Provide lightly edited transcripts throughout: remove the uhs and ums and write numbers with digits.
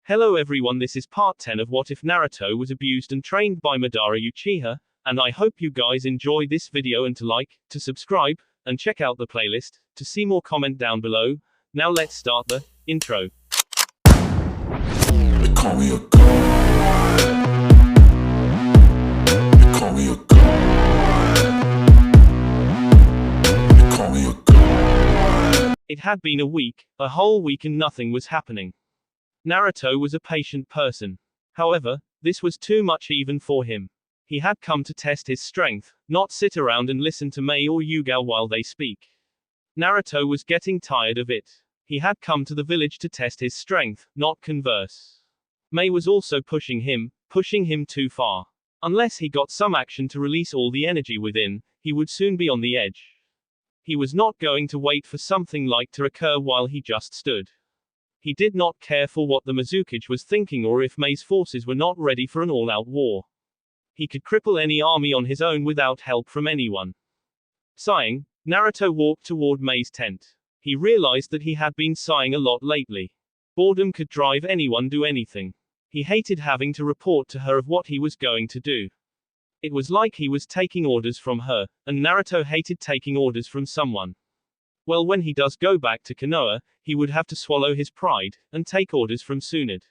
Hello everyone, this is part 10 of What If Naruto Was Abused and Trained by Madara Uchiha, and I hope you guys enjoy this video and to like, to subscribe, and check out the playlist, to see more comment down below. Now let's start the intro. They call me a god. They call me a god. They call me a god. It had been a whole week and nothing was happening. Naruto was a patient person. However, this was too much even for him. He had come to test his strength, not sit around and listen to Mai or Yuga while they speak. Naruto was getting tired of it. He had come to the village to test his strength, not converse. Mai was also pushing him too far. Unless he got some action to release all the energy within, he would soon be on the edge. He was not going to wait for something like to occur while he just stood. He did not care for what the Mizukage was thinking or if Mei's forces were not ready for an all-out war. He could cripple any army on his own without help from anyone. Sighing, Naruto walked toward Mei's tent. He realized that he had been sighing a lot lately. Boredom could drive anyone do anything. He hated having to report to her of what he was going to do. It was like he was taking orders from her, and Naruto hated taking orders from someone. Well, when he does go back to Konoha, he would have to swallow his pride, and take orders from Tsunade.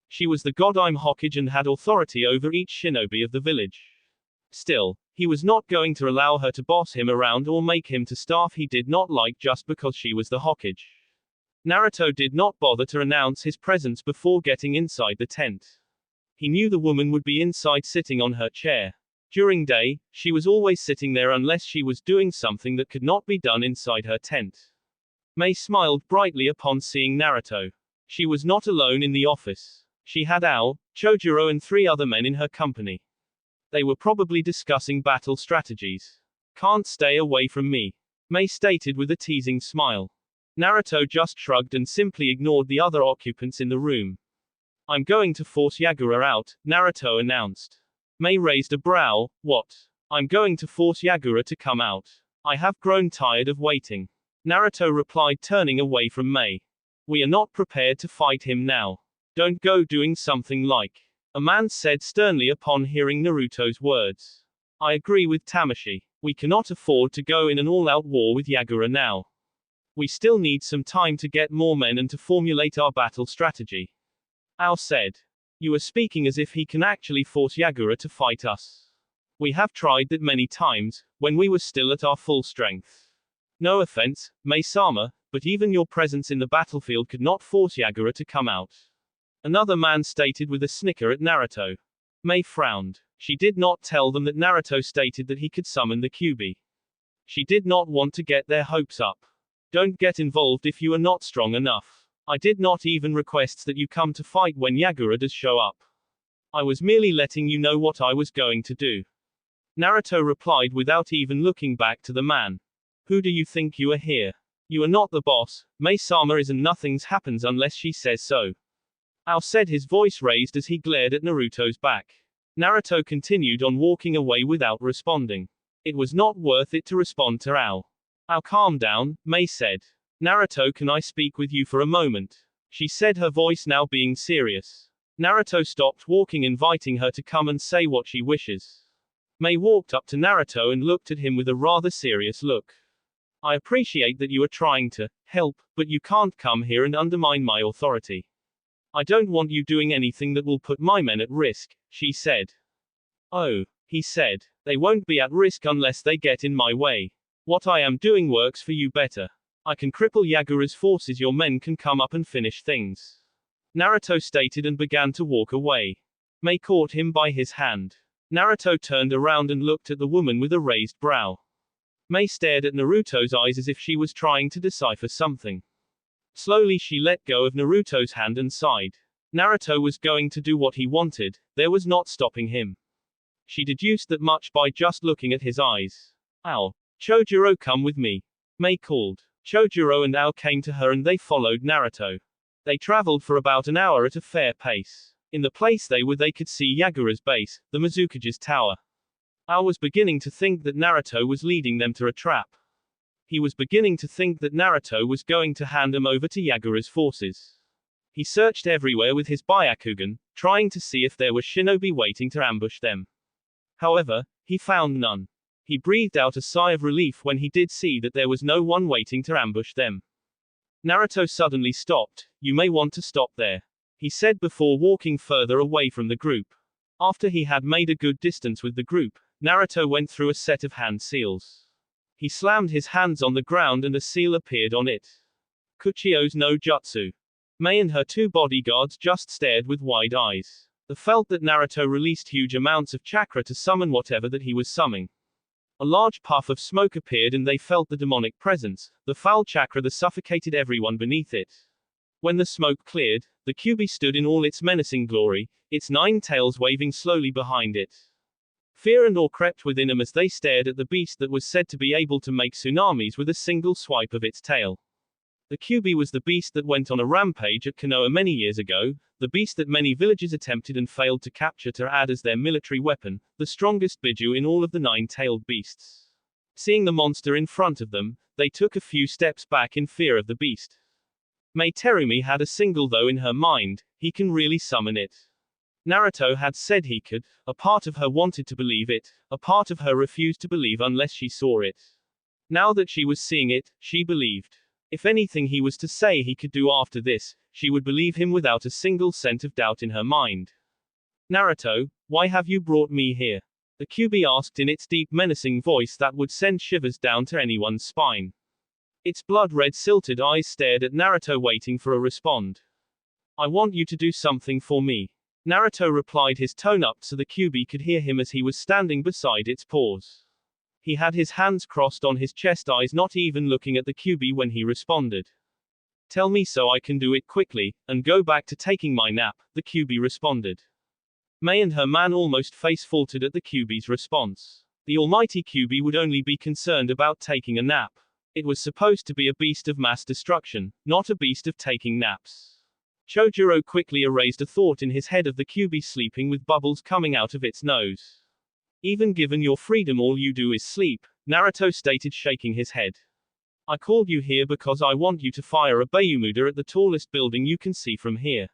She was the Godime Hokage and had authority over each shinobi of the village. Still, he was not going to allow her to boss him around or make him to staff he did not like just because she was the Hokage. Naruto did not bother to announce his presence before getting inside the tent. He knew the woman would be inside sitting on her chair. During day, she was always sitting there unless she was doing something that could not be done inside her tent. Mai smiled brightly upon seeing Naruto. She was not alone in the office. She had Ao, Chojuro and 3 other men in her company. They were probably discussing battle strategies. "Can't stay away from me," Mai stated with a teasing smile. Naruto just shrugged and simply ignored the other occupants in the room. "I'm going to force Yagura out," Naruto announced. Mai raised a brow. "What? I'm going to force Yagura to come out. I have grown tired of waiting," Naruto replied, turning away from Mai. "We are not prepared to fight him now. Don't go doing something like," a man said sternly upon hearing Naruto's words. "I agree with Tamashii. We cannot afford to go in an all-out war with Yagura now. We still need some time to get more men and to formulate our battle strategy," Ao said. "You are speaking as if he can actually force Yagura to fight us. We have tried that many times, when we were still at our full strength. No offense, Mai-sama, but even your presence in the battlefield could not force Yagura to come out," another man stated with a snicker at Naruto. Mai frowned. She did not tell them that Naruto stated that he could summon the Kyuubi. She did not want to get their hopes up. "Don't get involved if you are not strong enough. I did not even request that you come to fight when Yagura does show up. I was merely letting you know what I was going to do," Naruto replied without even looking back to the man. "Who do you think you are here? You are not the boss. Mai-sama isn't. Nothing's happens unless she says so," Ao said, his voice raised as he glared at Naruto's back. Naruto continued on walking away without responding. It was not worth it to respond to Ao. "Ao, calm down," Mai said. "Naruto, can I speak with you for a moment?" she said, her voice now being serious. Naruto stopped walking, inviting her to come and say what she wishes. Mai walked up to Naruto and looked at him with a rather serious look. "I appreciate that you are trying to help, but you can't come here and undermine my authority. I don't want you doing anything that will put my men at risk," she said. "Oh," he said. "They won't be at risk unless they get in my way. What I am doing works for you better. I can cripple Yagura's forces. Your men can come up and finish things," Naruto stated and began to walk away. Mai caught him by his hand. Naruto turned around and looked at the woman with a raised brow. Mai stared at Naruto's eyes as if she was trying to decipher something. Slowly she let go of Naruto's hand and sighed. Naruto was going to do what he wanted, there was not stopping him. She deduced that much by just looking at his eyes. "Ao, Chojuro, come with me," Mai called. Chojuro and Ao came to her and they followed Naruto. They traveled for about an hour at a fair pace. In the place they were, they could see Yagura's base, the Mizukage's tower. Ao was beginning to think that Naruto was leading them to a trap. He was beginning to think that Naruto was going to hand him over to Yagura's forces. He searched everywhere with his Byakugan, trying to see if there were shinobi waiting to ambush them. However, he found none. He breathed out a sigh of relief when he did see that there was no one waiting to ambush them. Naruto suddenly stopped. "You may want to stop there," he said before walking further away from the group. After he had made a good distance with the group, Naruto went through a set of hand seals. He slammed his hands on the ground and a seal appeared on it. Kuchio's no jutsu. Mei and her two bodyguards just stared with wide eyes. They felt that Naruto released huge amounts of chakra to summon whatever that he was summoning. A large puff of smoke appeared and they felt the demonic presence, the foul chakra that suffocated everyone beneath it. When the smoke cleared, the Kyuubi stood in all its menacing glory, its 9 tails waving slowly behind it. Fear and awe crept within them as they stared at the beast that was said to be able to make tsunamis with a single swipe of its tail. The Kyuubi was the beast that went on a rampage at Konoha many years ago, the beast that many villages attempted and failed to capture to add as their military weapon, the strongest biju in all of the 9-tailed beasts. Seeing the monster in front of them, they took a few steps back in fear of the beast. Mei Terumi had a single though in her mind, he can really summon it. Naruto had said he could, a part of her wanted to believe it, a part of her refused to believe unless she saw it. Now that she was seeing it, she believed. If anything he was to say he could do after this, she would believe him without a single cent of doubt in her mind. "Naruto, why have you brought me here?" the Kyuubi asked in its deep menacing voice that would send shivers down to anyone's spine. Its blood-red silted eyes stared at Naruto waiting for a response. "I want you to do something for me." Naruto replied, his tone up so the Kyuubi could hear him as he was standing beside its paws. He had his hands crossed on his chest, eyes not even looking at the Kyuubi when he responded. "Tell me so I can do it quickly, and go back to taking my nap," the Kyuubi responded. Mei and her man almost face-faltered at the Kyuubi's response. The almighty Kyuubi would only be concerned about taking a nap. It was supposed to be a beast of mass destruction, not a beast of taking naps. Chojuro quickly erased a thought in his head of the Kyuubi sleeping with bubbles coming out of its nose. "Even given your freedom all you do is sleep," Naruto stated, shaking his head. "I called you here because I want you to fire a Bayumuda at the tallest building you can see from here,"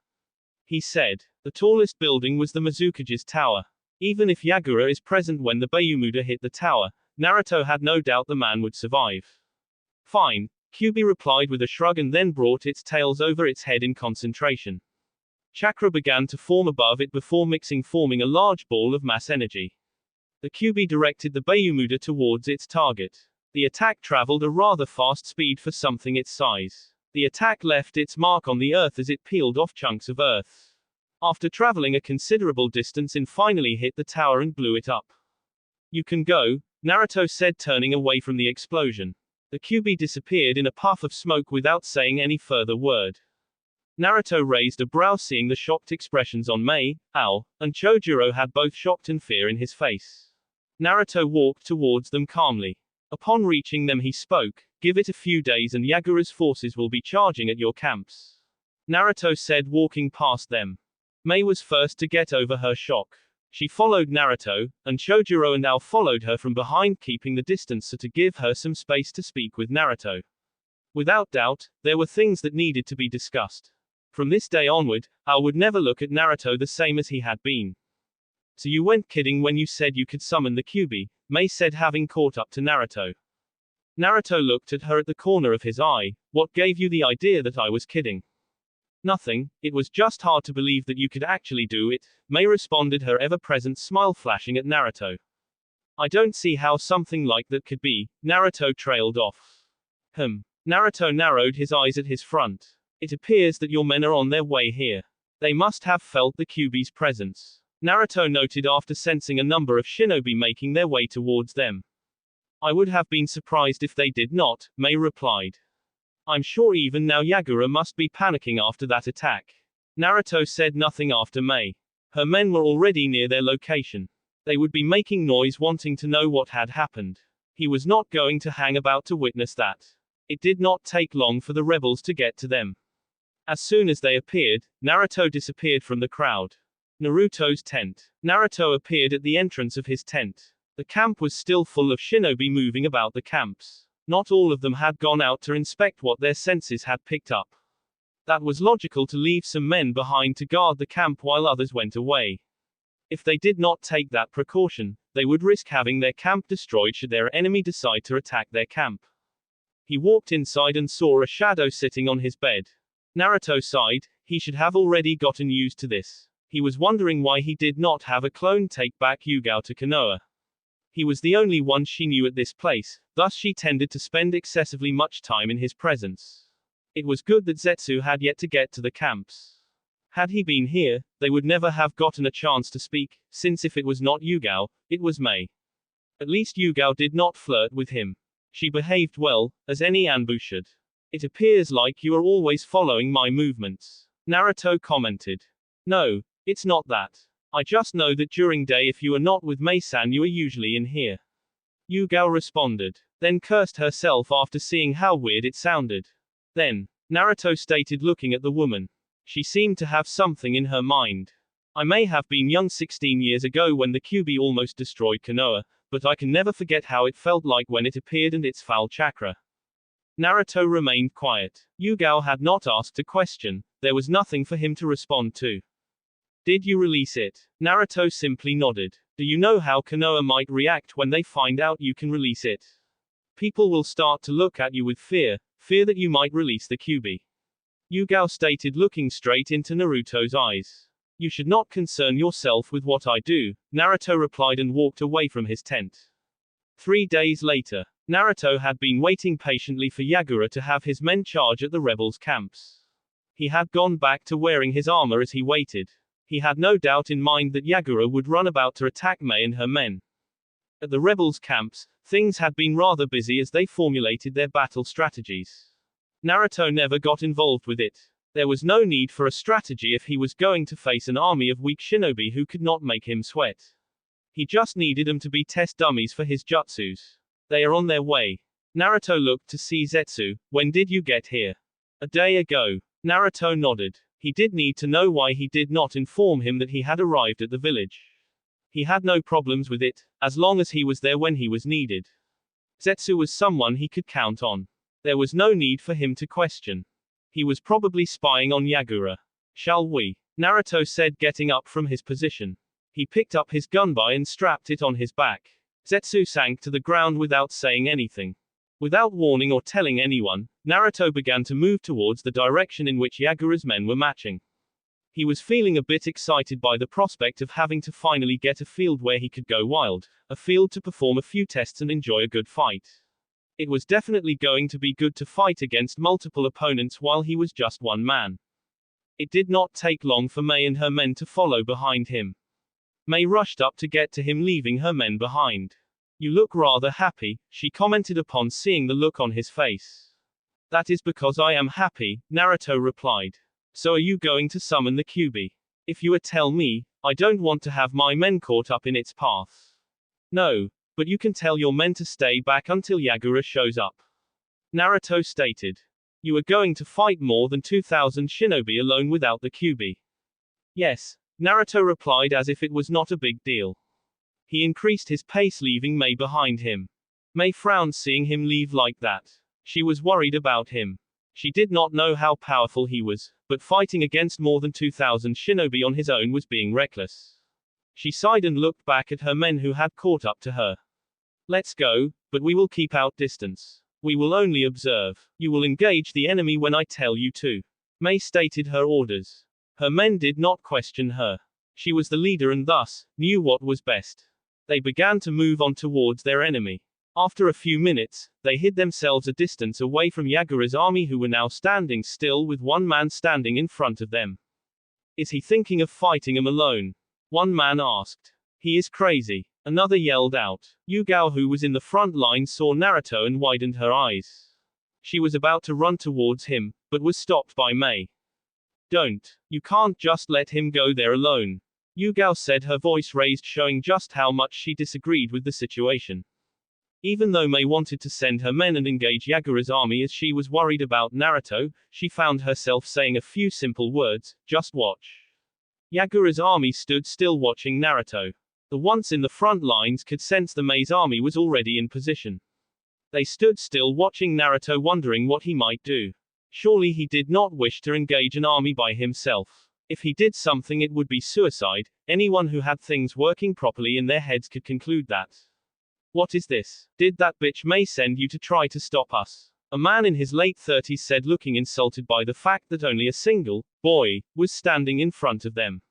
he said. The tallest building was the Mizukage's tower. Even if Yagura is present when the Bayumuda hit the tower, Naruto had no doubt the man would survive. "Fine," Kyuubi replied with a shrug and then brought its tails over its head in concentration. Chakra began to form above it before mixing, forming a large ball of mass energy. The Kyuubi directed the Bayumuda towards its target. The attack traveled a rather fast speed for something its size. The attack left its mark on the earth as it peeled off chunks of earth. After traveling a considerable distance, it finally hit the tower and blew it up. "You can go," Naruto said, turning away from the explosion. The Kyuubi disappeared in a puff of smoke without saying any further word. Naruto raised a brow, seeing the shocked expressions on Mei, Ao, and Chojuro had both shocked and fear in his face. Naruto walked towards them calmly. Upon reaching them he spoke, "Give it a few days and Yagura's forces will be charging at your camps," Naruto said, walking past them. Mei was first to get over her shock. She followed Naruto, and Chojuro and Ao followed her from behind, keeping the distance so to give her some space to speak with Naruto. Without doubt, there were things that needed to be discussed. From this day onward, Ao would never look at Naruto the same as he had been. "So you went kidding when you said you could summon the Kyuubi," Mei said, having caught up to Naruto. Naruto looked at her at the corner of his eye. "What gave you the idea that I was kidding?" "Nothing, it was just hard to believe that you could actually do it," Mei responded, her ever-present smile flashing at Naruto. "I don't see how something like that could be," Naruto trailed off. Naruto narrowed his eyes at his front. "It appears that your men are on their way here. They must have felt the Kyuubi's presence," Naruto noted after sensing a number of shinobi making their way towards them. "I would have been surprised if they did not," Mei replied. "I'm sure even now Yagura must be panicking after that attack." Naruto said nothing after Mei. Her men were already near their location. They would be making noise, wanting to know what had happened. He was not going to hang about to witness that. It did not take long for the rebels to get to them. As soon as they appeared, Naruto disappeared from the crowd. Naruto's tent. Naruto appeared at the entrance of his tent. The camp was still full of shinobi moving about the camps. Not all of them had gone out to inspect what their senses had picked up. That was logical to leave some men behind to guard the camp while others went away. If they did not take that precaution, they would risk having their camp destroyed should their enemy decide to attack their camp. He walked inside and saw a shadow sitting on his bed. Naruto sighed, he should have already gotten used to this. He was wondering why he did not have a clone take back Yugao to Konoha. He was the only one she knew at this place, thus she tended to spend excessively much time in his presence. It was good that Zetsu had yet to get to the camps. Had he been here, they would never have gotten a chance to speak, since if it was not Yugao, it was Mei. At least Yugao did not flirt with him. She behaved well, as any Anbu should. It appears like you are always following my movements, Naruto commented. No, it's not that. I just know that during day if you are not with Mei-san you are usually in here. Yugao responded, then cursed herself after seeing how weird it sounded. Then, Naruto stated looking at the woman. She seemed to have something in her mind. I may have been young 16 years ago when the Kyuubi almost destroyed Konoha, but I can never forget how it felt like when it appeared and its foul chakra. Naruto remained quiet. Yugao had not asked a question, there was nothing for him to respond to. Did you release it? Naruto simply nodded. Do you know how Konoha might react when they find out you can release it? People will start to look at you with fear that you might release the Kyuubi. Yugao stated looking straight into Naruto's eyes. You should not concern yourself with what I do, Naruto replied and walked away from his tent. 3 days later, Naruto had been waiting patiently for Yagura to have his men charge at the rebels' camps. He had gone back to wearing his armor as he waited. He had no doubt in mind that Yagura would run about to attack Mei and her men. At the rebels' camps, things had been rather busy as they formulated their battle strategies. Naruto never got involved with it. There was no need for a strategy if he was going to face an army of weak shinobi who could not make him sweat. He just needed them to be test dummies for his jutsus. They are on their way. Naruto looked to see Zetsu. When did you get here? A day ago. Naruto nodded. He did need to know why he did not inform him that he had arrived at the village. He had no problems with it, as long as he was there when he was needed. Zetsu was someone he could count on. There was no need for him to question. He was probably spying on Yagura. Shall we? Naruto said, getting up from his position. He picked up his gunbai and strapped it on his back. Zetsu sank to the ground without saying anything. Without warning or telling anyone, Naruto began to move towards the direction in which Yagura's men were marching. He was feeling a bit excited by the prospect of having to finally get a field where he could go wild, a field to perform a few tests and enjoy a good fight. It was definitely going to be good to fight against multiple opponents while he was just one man. It did not take long for Mei and her men to follow behind him. Mei rushed up to get to him, leaving her men behind. You look rather happy, she commented upon seeing the look on his face. That is because I am happy, Naruto replied. So are you going to summon the Kyuubi? If you tell me, I don't want to have my men caught up in its path. No, but you can tell your men to stay back until Yagura shows up. Naruto stated. You are going to fight more than 2,000 shinobi alone without the Kyuubi. Yes, Naruto replied as if it was not a big deal. He increased his pace, leaving Mei behind him. Mei frowned seeing him leave like that. She was worried about him. She did not know how powerful he was, but fighting against more than 2,000 shinobi on his own was being reckless. She sighed and looked back at her men who had caught up to her. Let's go, but we will keep out distance. We will only observe. You will engage the enemy when I tell you to. Mei stated her orders. Her men did not question her. She was the leader and thus, knew what was best. They began to move on towards their enemy. After a few minutes, they hid themselves a distance away from Yagura's army, who were now standing still with one man standing in front of them. Is he thinking of fighting him alone? One man asked. He is crazy. Another yelled out. Yugao, who was in the front line, saw Naruto and widened her eyes. She was about to run towards him, but was stopped by Mei. Don't. You can't just let him go there alone. Yugao said, her voice raised, showing just how much she disagreed with the situation. Even though Mei wanted to send her men and engage Yagura's army as she was worried about Naruto, she found herself saying a few simple words, just watch. Yagura's army stood still watching Naruto. The ones in the front lines could sense the Mei's army was already in position. They stood still watching Naruto, wondering what he might do. Surely he did not wish to engage an army by himself. If he did something, it would be suicide. Anyone who had things working properly in their heads could conclude that. What is this? Did that bitch May send you to try to stop us? A man in his late 30s said, looking insulted by the fact that only a single boy was standing in front of them.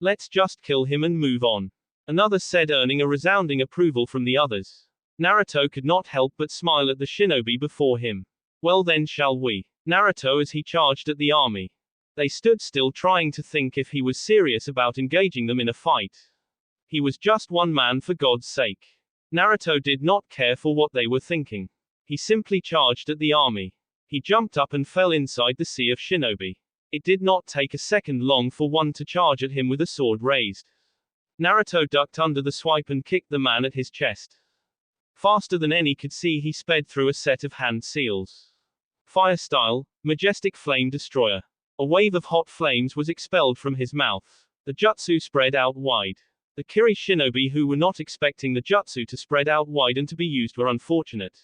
Let's just kill him and move on. Another said, earning a resounding approval from the others. Naruto could not help but smile at the shinobi before him. Well then, shall we? Naruto as he charged at the army. They stood still, trying to think if he was serious about engaging them in a fight. He was just one man, for God's sake. Naruto did not care for what they were thinking. He simply charged at the army. He jumped up and fell inside the sea of shinobi. It did not take a second long for one to charge at him with a sword raised. Naruto ducked under the swipe and kicked the man at his chest. Faster than any could see, he sped through a set of hand seals. Fire style, majestic flame destroyer. A wave of hot flames was expelled from his mouth. The jutsu spread out wide. The Kiri shinobi, who were not expecting the jutsu to spread out wide and to be used, were unfortunate.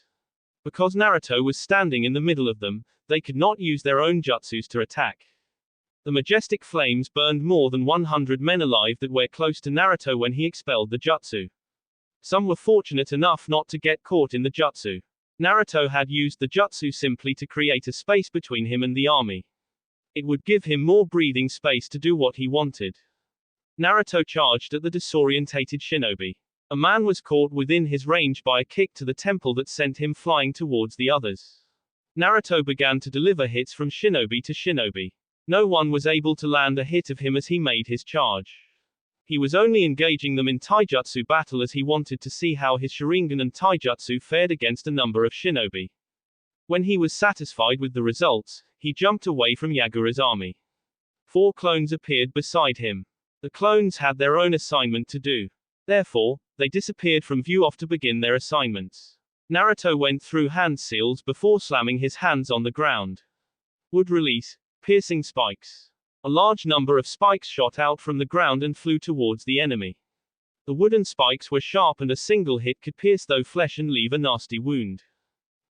Because Naruto was standing in the middle of them, they could not use their own jutsus to attack. The majestic flames burned more than 100 men alive that were close to Naruto when he expelled the jutsu. Some were fortunate enough not to get caught in the jutsu. Naruto had used the jutsu simply to create a space between him and the army. It would give him more breathing space to do what he wanted. Naruto charged at the disorientated shinobi. A man was caught within his range by a kick to the temple that sent him flying towards the others. Naruto began to deliver hits from shinobi to shinobi. No one was able to land a hit of him as he made his charge. He was only engaging them in taijutsu battle as he wanted to see how his Sharingan and taijutsu fared against a number of shinobi. When he was satisfied with the results, he jumped away from Yagura's army. 4 clones appeared beside him. The clones had their own assignment to do. Therefore, they disappeared from view off to begin their assignments. Naruto went through hand seals before slamming his hands on the ground. Would release piercing spikes. A large number of spikes shot out from the ground and flew towards the enemy. The wooden spikes were sharp and a single hit could pierce through flesh and leave a nasty wound.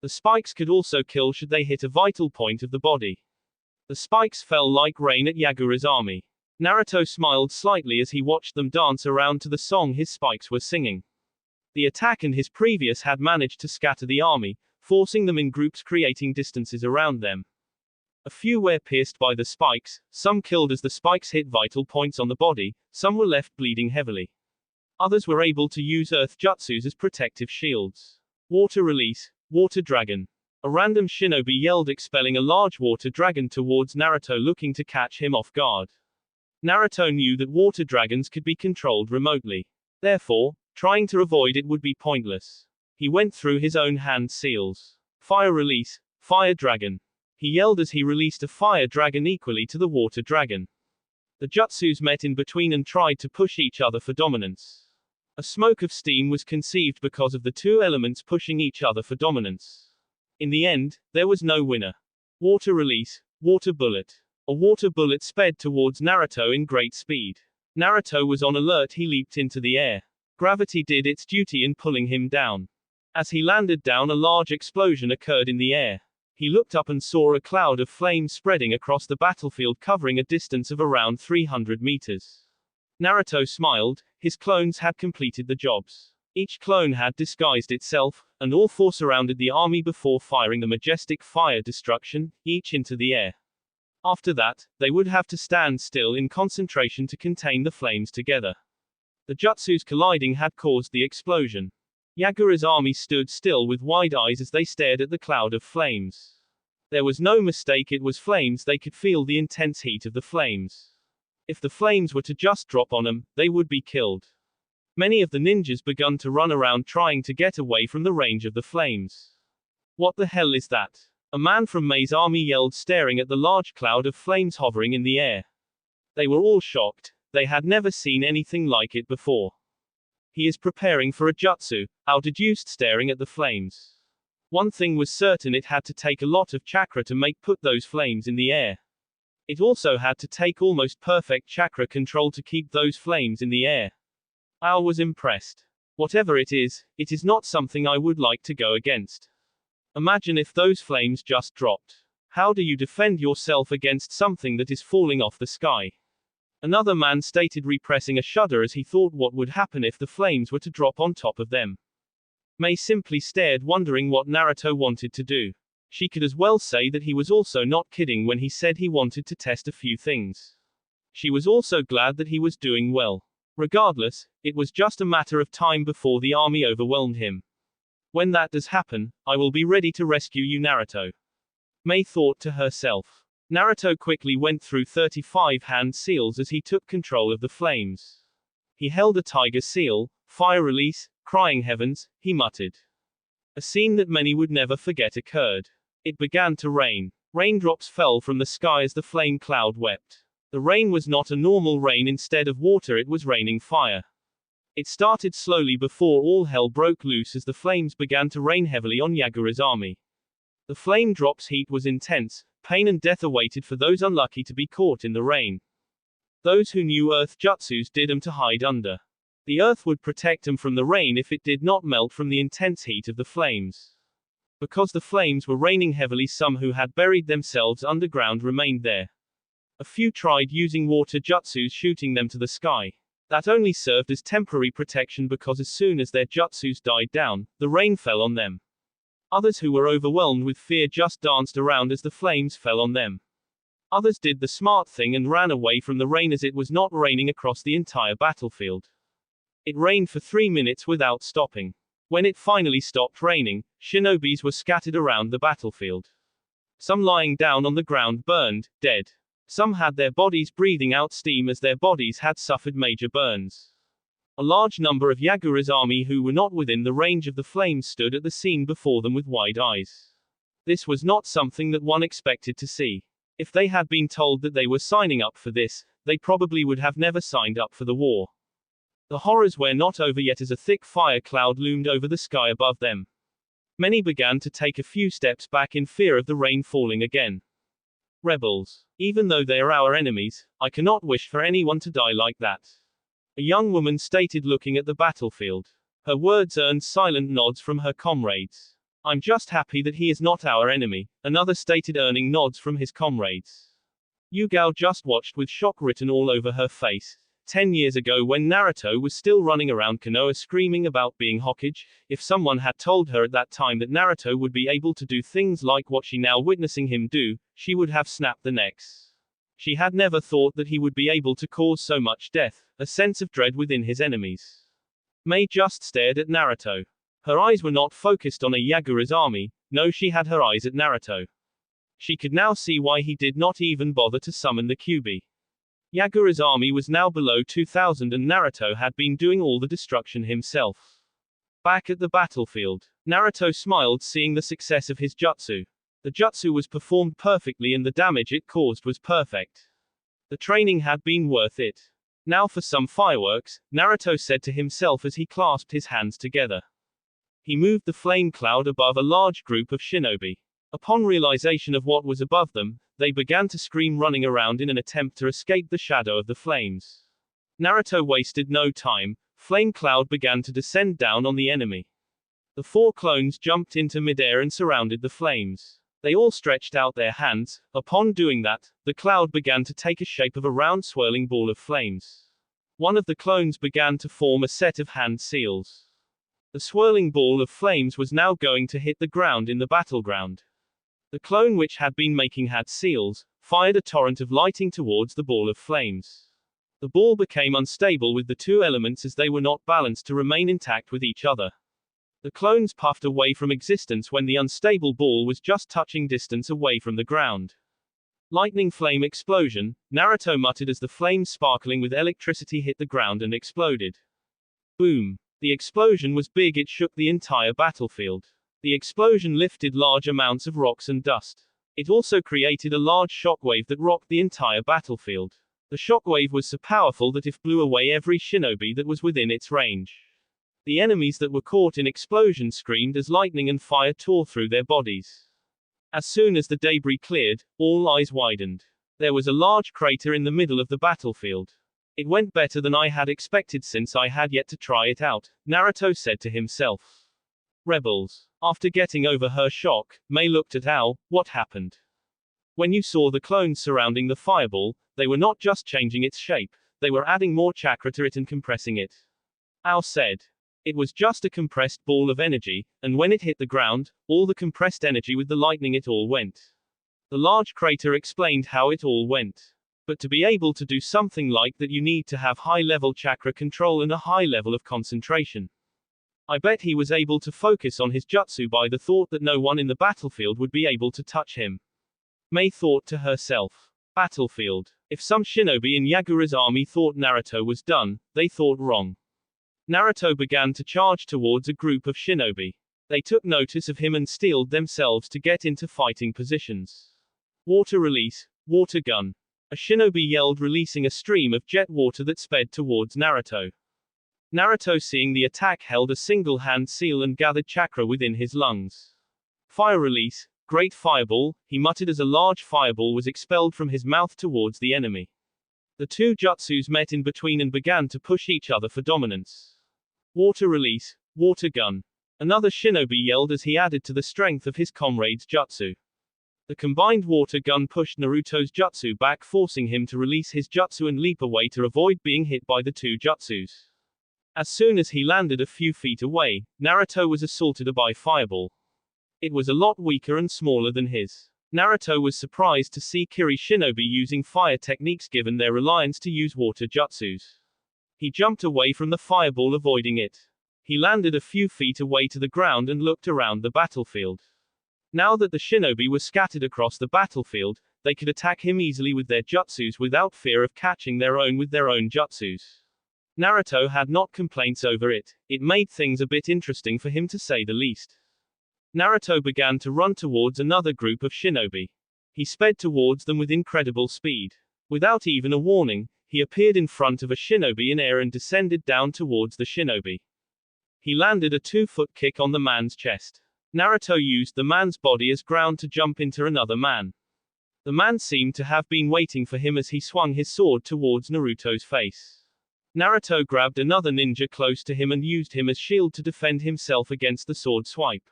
The spikes could also kill should they hit a vital point of the body. The spikes fell like rain at Yagura's army. Naruto smiled slightly as he watched them dance around to the song his spikes were singing. The attack and his previous had managed to scatter the army, forcing them in groups, creating distances around them. A few were pierced by the spikes, some killed as the spikes hit vital points on the body, some were left bleeding heavily. Others were able to use earth jutsus as protective shields. Water release, water dragon. A random shinobi yelled, expelling a large water dragon towards Naruto, looking to catch him off guard. Naruto knew that water dragons could be controlled remotely. Therefore, trying to avoid it would be pointless. He went through his own hand seals. Fire release, fire dragon. He yelled as he released a fire dragon equally to the water dragon. The jutsus met in between and tried to push each other for dominance. A smoke of steam was conceived because of the two elements pushing each other for dominance. In the end, there was no winner. Water release, water bullet. A water bullet sped towards Naruto in great speed. Naruto was on alert. He leaped into the air. Gravity did its duty in pulling him down. As he landed down, a large explosion occurred in the air. He looked up and saw a cloud of flames spreading across the battlefield, covering a distance of around 300 meters. Naruto smiled. His clones had completed the jobs. Each clone had disguised itself, and all 4 surrounded the army before firing the majestic fire destruction, each into the air. After that, they would have to stand still in concentration to contain the flames together. The jutsus colliding had caused the explosion. Yagura's army stood still with wide eyes as they stared at the cloud of flames. There was no mistake, it was flames. They could feel the intense heat of the flames. If the flames were to just drop on them, they would be killed. Many of the ninjas began to run around trying to get away from the range of the flames. What the hell is that? A man from May's army yelled, staring at the large cloud of flames hovering in the air. They were all shocked. They had never seen anything like it before. He is preparing for a jutsu, Ao deduced, staring at the flames. One thing was certain, it had to take a lot of chakra to put those flames in the air. It also had to take almost perfect chakra control to keep those flames in the air. Ao was impressed. Whatever it is not something I would like to go against. Imagine if those flames just dropped. How do you defend yourself against something that is falling off the sky? Another man stated, repressing a shudder as he thought what would happen if the flames were to drop on top of them. Mei simply stared, wondering what Naruto wanted to do. She could as well say that he was also not kidding when he said he wanted to test a few things. She was also glad that he was doing well. Regardless, it was just a matter of time before the army overwhelmed him. When that does happen, I will be ready to rescue you, Naruto. Mei thought to herself. Naruto quickly went through 35 hand seals as he took control of the flames. He held a tiger seal, fire release, crying heavens, he muttered. A scene that many would never forget occurred. It began to rain. Raindrops fell from the sky as the flame cloud wept. The rain was not a normal rain, instead of water it was raining fire. It started slowly before all hell broke loose as the flames began to rain heavily on Yagura's army. The flame drop's heat was intense, pain and death awaited for those unlucky to be caught in the rain. Those who knew earth jutsus did them to hide under. The earth would protect them from the rain if it did not melt from the intense heat of the flames. Because the flames were raining heavily, some who had buried themselves underground remained there. A few tried using water jutsus, shooting them to the sky. That only served as temporary protection because as soon as their jutsus died down, the rain fell on them. Others who were overwhelmed with fear just danced around as the flames fell on them. Others did the smart thing and ran away from the rain as it was not raining across the entire battlefield. It rained for 3 minutes without stopping. When it finally stopped raining, shinobis were scattered around the battlefield. Some lying down on the ground burned, dead. Some had their bodies breathing out steam as their bodies had suffered major burns. A large number of Yagura's army who were not within the range of the flames stood at the scene before them with wide eyes. This was not something that one expected to see. If they had been told that they were signing up for this, they probably would have never signed up for the war. The horrors were not over yet as a thick fire cloud loomed over the sky above them. Many began to take a few steps back in fear of the rain falling again. Rebels. Even though they are our enemies, I cannot wish for anyone to die like that. A young woman stated, looking at the battlefield. Her words earned silent nods from her comrades. I'm just happy that he is not our enemy, another stated, earning nods from his comrades. Yugao just watched with shock written all over her face. 10 years ago, when Naruto was still running around Konoha screaming about being Hokage, if someone had told her at that time that Naruto would be able to do things like what she now witnessing him do, she would have snapped the necks. She had never thought that he would be able to cause so much death, a sense of dread within his enemies. Mei just stared at Naruto. Her eyes were not focused on a Yagura's army, no, she had her eyes at Naruto. She could now see why he did not even bother to summon the Kyuubi. Yagura's army was now below 2,000 and Naruto had been doing all the destruction himself. Back at the battlefield, Naruto smiled seeing the success of his jutsu. The jutsu was performed perfectly and the damage it caused was perfect. The training had been worth it. Now for some fireworks, Naruto said to himself as he clasped his hands together. He moved the flame cloud above a large group of shinobi. Upon realization of what was above them, they began to scream, running around in an attempt to escape the shadow of the flames. Naruto wasted no time. Flame cloud began to descend down on the enemy. The 4 clones jumped into midair and surrounded the flames. They all stretched out their hands. Upon doing that, the cloud began to take a shape of a round swirling ball of flames. One of the clones began to form a set of hand seals. The swirling ball of flames was now going to hit the ground in the battleground. The clone which had been making hand seals, fired a torrent of lighting towards the ball of flames. The ball became unstable with the 2 elements as they were not balanced to remain intact with each other. The clones puffed away from existence when the unstable ball was just touching distance away from the ground. Lightning flame explosion, Naruto muttered as the flames sparkling with electricity hit the ground and exploded. Boom. The explosion was big, it shook the entire battlefield. The explosion lifted large amounts of rocks and dust. It also created a large shockwave that rocked the entire battlefield. The shockwave was so powerful that it blew away every shinobi that was within its range. The enemies that were caught in explosion screamed as lightning and fire tore through their bodies. As soon as the debris cleared, all eyes widened. There was a large crater in the middle of the battlefield. It went better than I had expected since I had yet to try it out, Naruto said to himself. Rebels. After getting over her shock, Mei looked at Ao. What happened? When you saw the clones surrounding the fireball, they were not just changing its shape, they were adding more chakra to it and compressing it. Ao said. It was just a compressed ball of energy, and when it hit the ground, all the compressed energy with the lightning it all went. The large crater explained how it all went. But to be able to do something like that you need to have high-level chakra control and a high level of concentration. I bet he was able to focus on his jutsu by the thought that no one in the battlefield would be able to touch him. Mei thought to herself. Battlefield. If some shinobi in Yagura's army thought Naruto was done, they thought wrong. Naruto began to charge towards a group of shinobi. They took notice of him and steeled themselves to get into fighting positions. Water release, water gun. A shinobi yelled, releasing a stream of jet water that sped towards Naruto. Naruto, seeing the attack, held a single hand seal and gathered chakra within his lungs. Fire release, great fireball, he muttered as a large fireball was expelled from his mouth towards the enemy. The two jutsus met in between and began to push each other for dominance. Water release, water gun. Another shinobi yelled as he added to the strength of his comrade's jutsu. The combined water gun pushed Naruto's jutsu back, forcing him to release his jutsu and leap away to avoid being hit by the two jutsus. As soon as he landed a few feet away, Naruto was assaulted by fireball. It was a lot weaker and smaller than his. Naruto was surprised to see Kiri shinobi using fire techniques given their reliance to use water jutsus. He jumped away from the fireball, avoiding it. He landed a few feet away to the ground and looked around the battlefield. Now that the shinobi were scattered across the battlefield, they could attack him easily with their jutsus without fear of catching their own with their own jutsus. Naruto had not complaints over it. It made things a bit interesting for him, to say the least. Naruto began to run towards another group of shinobi. He sped towards them with incredible speed. Without even a warning, he appeared in front of a shinobi in air and descended down towards the shinobi. He landed a 2-foot kick on the man's chest. Naruto used the man's body as ground to jump into another man. The man seemed to have been waiting for him as he swung his sword towards Naruto's face. Naruto grabbed another ninja close to him and used him as shield to defend himself against the sword swipe.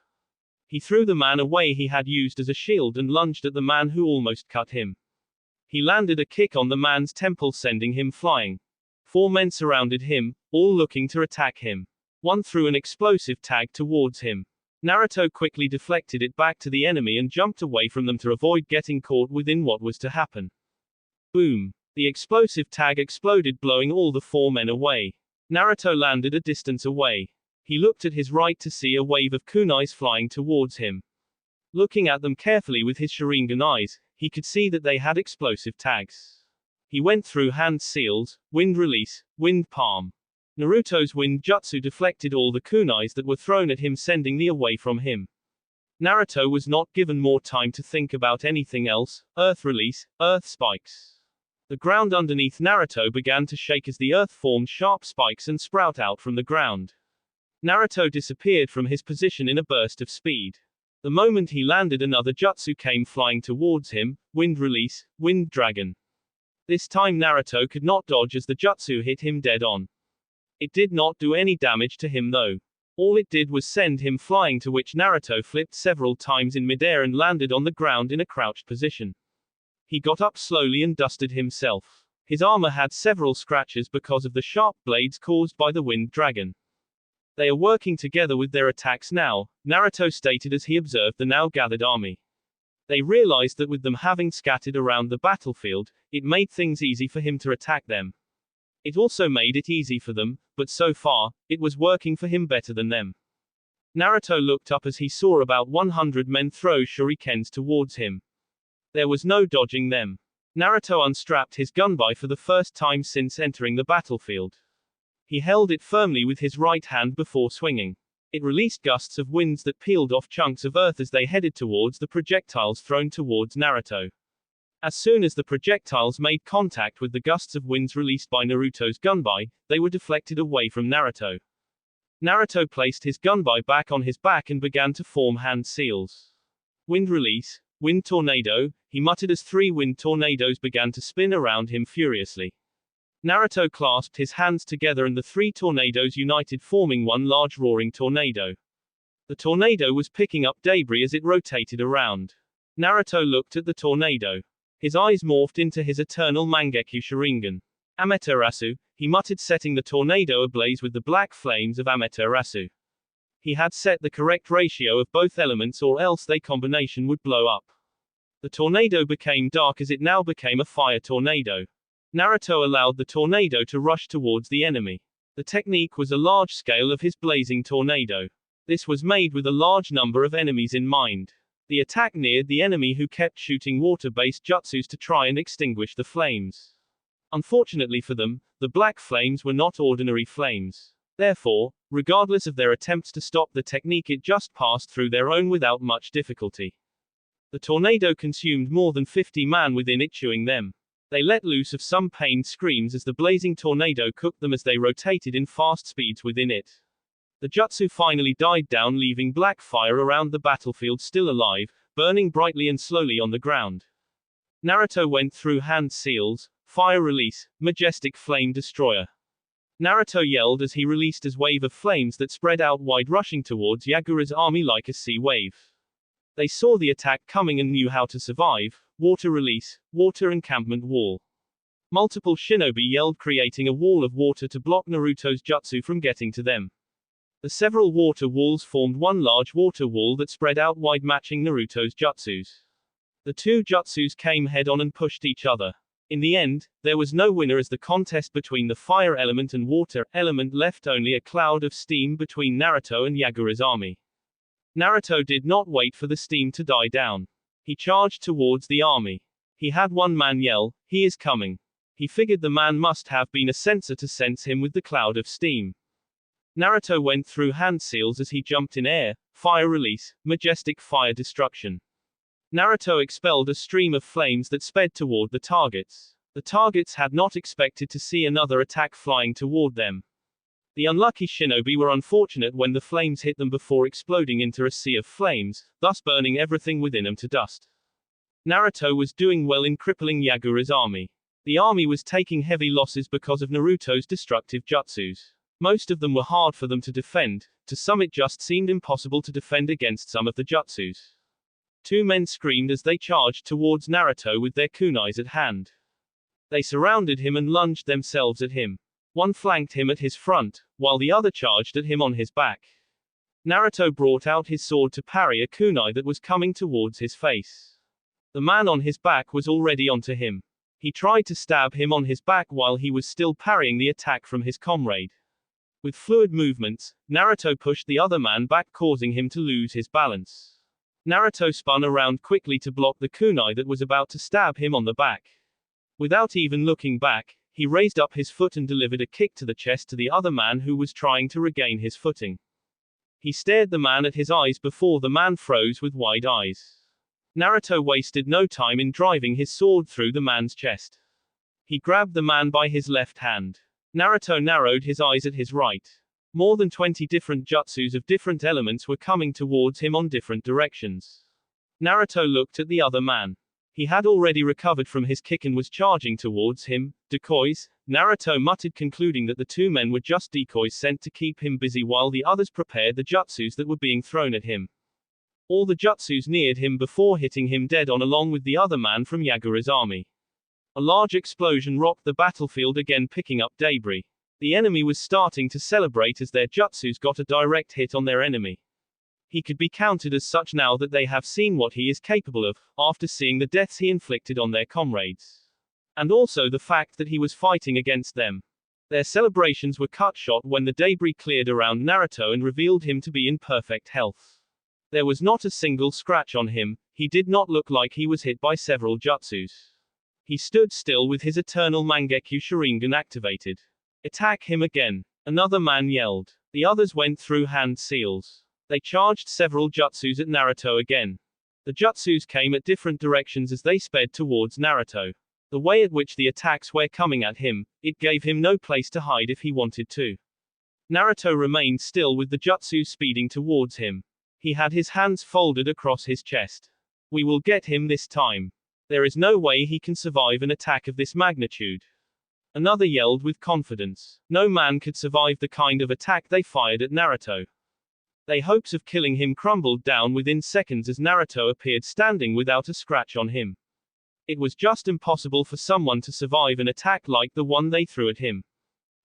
He threw the man away he had used as a shield and lunged at the man who almost cut him. He landed a kick on the man's temple, sending him flying. 4 men surrounded him, all looking to attack him. One threw an explosive tag towards him. Naruto quickly deflected it back to the enemy and jumped away from them to avoid getting caught within what was to happen. Boom. The explosive tag exploded, blowing all the 4 men away. Naruto landed a distance away. He looked at his right to see a wave of kunais flying towards him. Looking at them carefully with his Sharingan eyes, he could see that they had explosive tags. He went through hand seals, wind release, wind palm. Naruto's wind jutsu deflected all the kunais that were thrown at him, sending them away from him. Naruto was not given more time to think about anything else. Earth release, earth spikes. The ground underneath Naruto began to shake as the earth formed sharp spikes and sprout out from the ground. Naruto disappeared from his position in a burst of speed. The moment he landed, another jutsu came flying towards him, wind release, wind dragon. This time Naruto could not dodge as the jutsu hit him dead on. It did not do any damage to him though. All it did was send him flying, to which Naruto flipped several times in midair and landed on the ground in a crouched position. He got up slowly and dusted himself. His armor had several scratches because of the sharp blades caused by the wind dragon. They are working together with their attacks now, Naruto stated as he observed the now gathered army. They realized that with them having scattered around the battlefield, it made things easy for him to attack them. It also made it easy for them, but so far, it was working for him better than them. Naruto looked up as he saw about 100 men throw shurikens towards him. There was no dodging them. Naruto unstrapped his gunbai for the first time since entering the battlefield. He held it firmly with his right hand before swinging. It released gusts of winds that peeled off chunks of earth as they headed towards the projectiles thrown towards Naruto. As soon as the projectiles made contact with the gusts of winds released by Naruto's gunbai, they were deflected away from Naruto. Naruto placed his gunbai back on his back and began to form hand seals. Wind release, wind tornado, he muttered as 3 wind tornadoes began to spin around him furiously. Naruto clasped his hands together and the 3 tornadoes united, forming one large roaring tornado. The tornado was picking up debris as it rotated around. Naruto looked at the tornado. His eyes morphed into his eternal Mangekyo Sharingan. Amaterasu, he muttered, setting the tornado ablaze with the black flames of Amaterasu. He had set the correct ratio of both elements, or else their combination would blow up. The tornado became dark as it now became a fire tornado. Naruto allowed the tornado to rush towards the enemy. The technique was a large scale of his blazing tornado. This was made with a large number of enemies in mind. The attack neared the enemy, who kept shooting water-based jutsus to try and extinguish the flames. Unfortunately for them, the black flames were not ordinary flames. Therefore, regardless of their attempts to stop the technique, it just passed through their own without much difficulty. The tornado consumed more than 50 men within it, chewing them. They let loose of some pained screams as the blazing tornado cooked them as they rotated in fast speeds within it. The jutsu finally died down, leaving black fire around the battlefield still alive, burning brightly and slowly on the ground. Naruto went through hand seals, fire release, majestic flame destroyer. Naruto yelled as he released a wave of flames that spread out wide, rushing towards Yagura's army like a sea wave. They saw the attack coming and knew how to survive. Water release, water encampment wall. Multiple shinobi yelled, creating a wall of water to block Naruto's jutsu from getting to them. The several water walls formed one large water wall that spread out wide, matching Naruto's jutsus. The two jutsus came head on and pushed each other. In the end, there was no winner, as the contest between the fire element and water element left only a cloud of steam between Naruto and Yagura's army. Naruto did not wait for the steam to die down. He charged towards the army. He had one man yell, "He is coming." He figured the man must have been a sensor to sense him with the cloud of steam. Naruto went through hand seals as he jumped in air, fire release, majestic fire destruction. Naruto expelled a stream of flames that sped toward the targets. The targets had not expected to see another attack flying toward them. The unlucky shinobi were unfortunate when the flames hit them before exploding into a sea of flames, thus burning everything within them to dust. Naruto was doing well in crippling Yagura's army. The army was taking heavy losses because of Naruto's destructive jutsus. Most of them were hard for them to defend, to some it just seemed impossible to defend against some of the jutsus. Two men screamed as they charged towards Naruto with their kunais at hand. They surrounded him and lunged themselves at him. One flanked him at his front, while the other charged at him on his back. Naruto brought out his sword to parry a kunai that was coming towards his face. The man on his back was already onto him. He tried to stab him on his back while he was still parrying the attack from his comrade. With fluid movements, Naruto pushed the other man back, causing him to lose his balance. Naruto spun around quickly to block the kunai that was about to stab him on the back. Without even looking back, he raised up his foot and delivered a kick to the chest to the other man who was trying to regain his footing. He stared the man at his eyes before the man froze with wide eyes. Naruto wasted no time in driving his sword through the man's chest. He grabbed the man by his left hand. Naruto narrowed his eyes at his right. More than 20 different jutsus of different elements were coming towards him on different directions. Naruto looked at the other man. He had already recovered from his kick and was charging towards him. Decoys, Naruto muttered, concluding that the two men were just decoys sent to keep him busy while the others prepared the jutsus that were being thrown at him. All the jutsus neared him before hitting him dead on, along with the other man from Yagura's army. A large explosion rocked the battlefield again, picking up debris. The enemy was starting to celebrate as their jutsus got a direct hit on their enemy. He could be counted as such now that they have seen what he is capable of, after seeing the deaths he inflicted on their comrades. And also the fact that he was fighting against them. Their celebrations were cut short when the debris cleared around Naruto and revealed him to be in perfect health. There was not a single scratch on him. He did not look like he was hit by several jutsus. He stood still with his eternal Mangekyo Sharingan activated. "Attack him again!" Another man yelled. The others went through hand seals. They charged several jutsus at Naruto again. The jutsus came at different directions as they sped towards Naruto. The way at which the attacks were coming at him, it gave him no place to hide if he wanted to. Naruto remained still with the jutsus speeding towards him. He had his hands folded across his chest. "We will get him this time. There is no way he can survive an attack of this magnitude." Another yelled with confidence. No man could survive the kind of attack they fired at Naruto. Their hopes of killing him crumbled down within seconds as Naruto appeared standing without a scratch on him. It was just impossible for someone to survive an attack like the one they threw at him.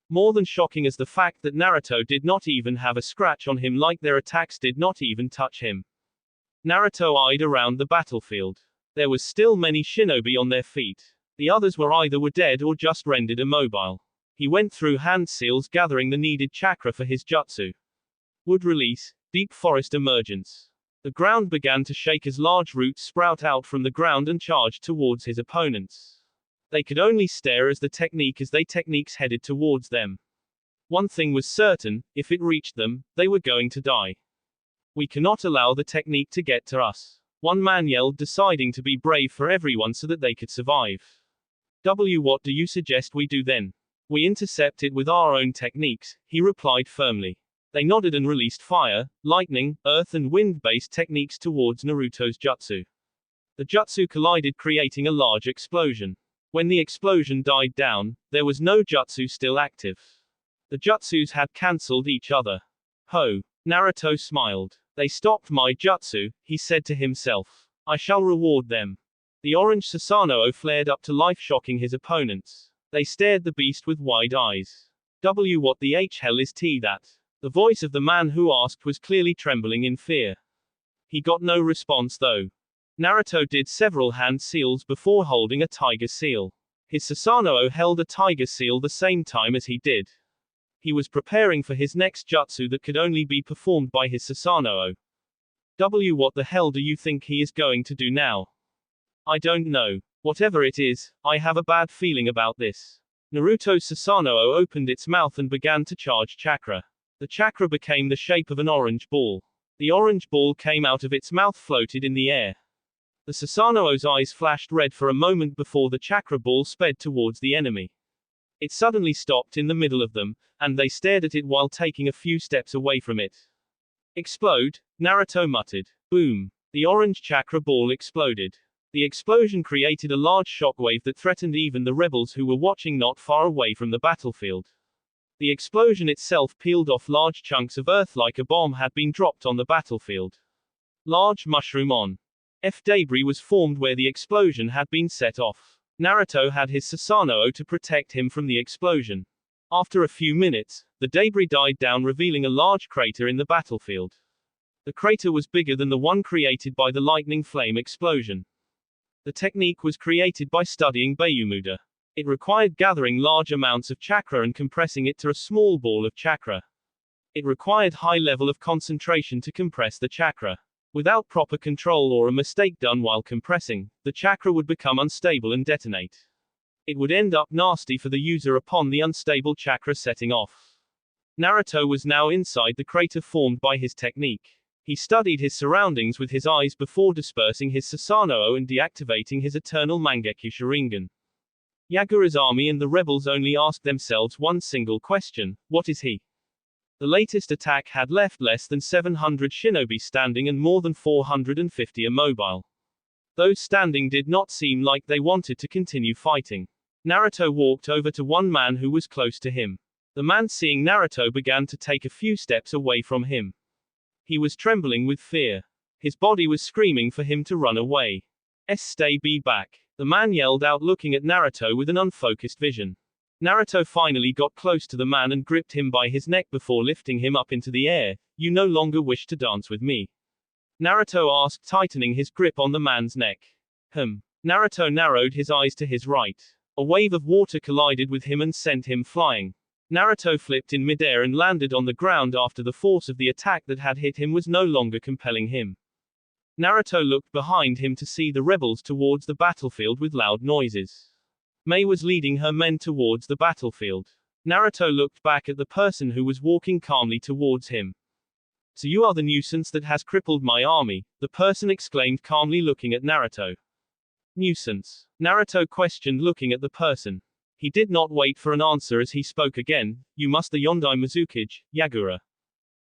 More than shocking is the fact that Naruto did not even have a scratch on him, like their attacks did not even touch him. Naruto eyed around the battlefield. There was still many shinobi on their feet. The others were dead or just rendered immobile. He went through hand seals gathering the needed chakra for his jutsu. Wood release, deep forest emergence. The ground began to shake as large roots sprout out from the ground and charged towards his opponents. They could only stare as the techniques headed towards them. One thing was certain, if it reached them, they were going to die. We cannot allow the technique to get to us. One man yelled, deciding to be brave for everyone so that they could survive. What do you suggest we do then? We intercept it with our own techniques, he replied firmly. They nodded and released fire, lightning, earth and wind-based techniques towards Naruto's jutsu. The jutsu collided, creating a large explosion. When the explosion died down, there was no jutsu still active. The jutsus had cancelled each other. Ho! Naruto smiled. They stopped my jutsu, he said to himself. I shall reward them. The orange Susanoo flared up to life, shocking his opponents. They stared the beast with wide eyes. What the hell is that? The voice of the man who asked was clearly trembling in fear. He got no response though. Naruto did several hand seals before holding a tiger seal. His Susanoo held a tiger seal the same time as he did. He was preparing for his next jutsu that could only be performed by his Susanoo. What the hell do you think he is going to do now? I don't know. Whatever it is, I have a bad feeling about this. Naruto's Susanoo opened its mouth and began to charge chakra. The chakra became the shape of an orange ball. The orange ball came out of its mouth, floated in the air. The Susanoo's eyes flashed red for a moment before the chakra ball sped towards the enemy. It suddenly stopped in the middle of them, and they stared at it while taking a few steps away from it. Explode, Naruto muttered. Boom. The orange chakra ball exploded. The explosion created a large shockwave that threatened even the rebels who were watching not far away from the battlefield. The explosion itself peeled off large chunks of earth like a bomb had been dropped on the battlefield. Large mushroom on debris was formed where the explosion had been set off. Naruto had his Susanoo to protect him from the explosion. After a few minutes, the debris died down, revealing a large crater in the battlefield. The crater was bigger than the one created by the lightning flame explosion. The technique was created by studying Bayumuda. It required gathering large amounts of chakra and compressing it to a small ball of chakra. It required high level of concentration to compress the chakra. Without proper control or a mistake done while compressing, the chakra would become unstable and detonate. It would end up nasty for the user upon the unstable chakra setting off. Naruto was now inside the crater formed by his technique. He studied his surroundings with his eyes before dispersing his Susanoo and deactivating his eternal Mangekyo Sharingan. Yagura's army and the rebels only asked themselves one single question: what is he? The latest attack had left less than 700 shinobi standing and more than 450 immobile. Those standing did not seem like they wanted to continue fighting. Naruto walked over to one man who was close to him. The man, seeing Naruto, began to take a few steps away from him. He was trembling with fear. His body was screaming for him to run away. Stay back. The man yelled out, looking at Naruto with an unfocused vision. Naruto finally got close to the man and gripped him by his neck before lifting him up into the air. You no longer wish to dance with me? Naruto asked, tightening his grip on the man's neck. Naruto narrowed his eyes to his right. A wave of water collided with him and sent him flying. Naruto flipped in midair and landed on the ground after the force of the attack that had hit him was no longer compelling him. Naruto looked behind him to see the rebels towards the battlefield with loud noises. Mei was leading her men towards the battlefield. Naruto looked back at the person who was walking calmly towards him. So you are the nuisance that has crippled my army, the person exclaimed calmly, looking at Naruto. Nuisance? Naruto questioned, looking at the person. He did not wait for an answer as he spoke again. You must the Yondai Mizukage, Yagura.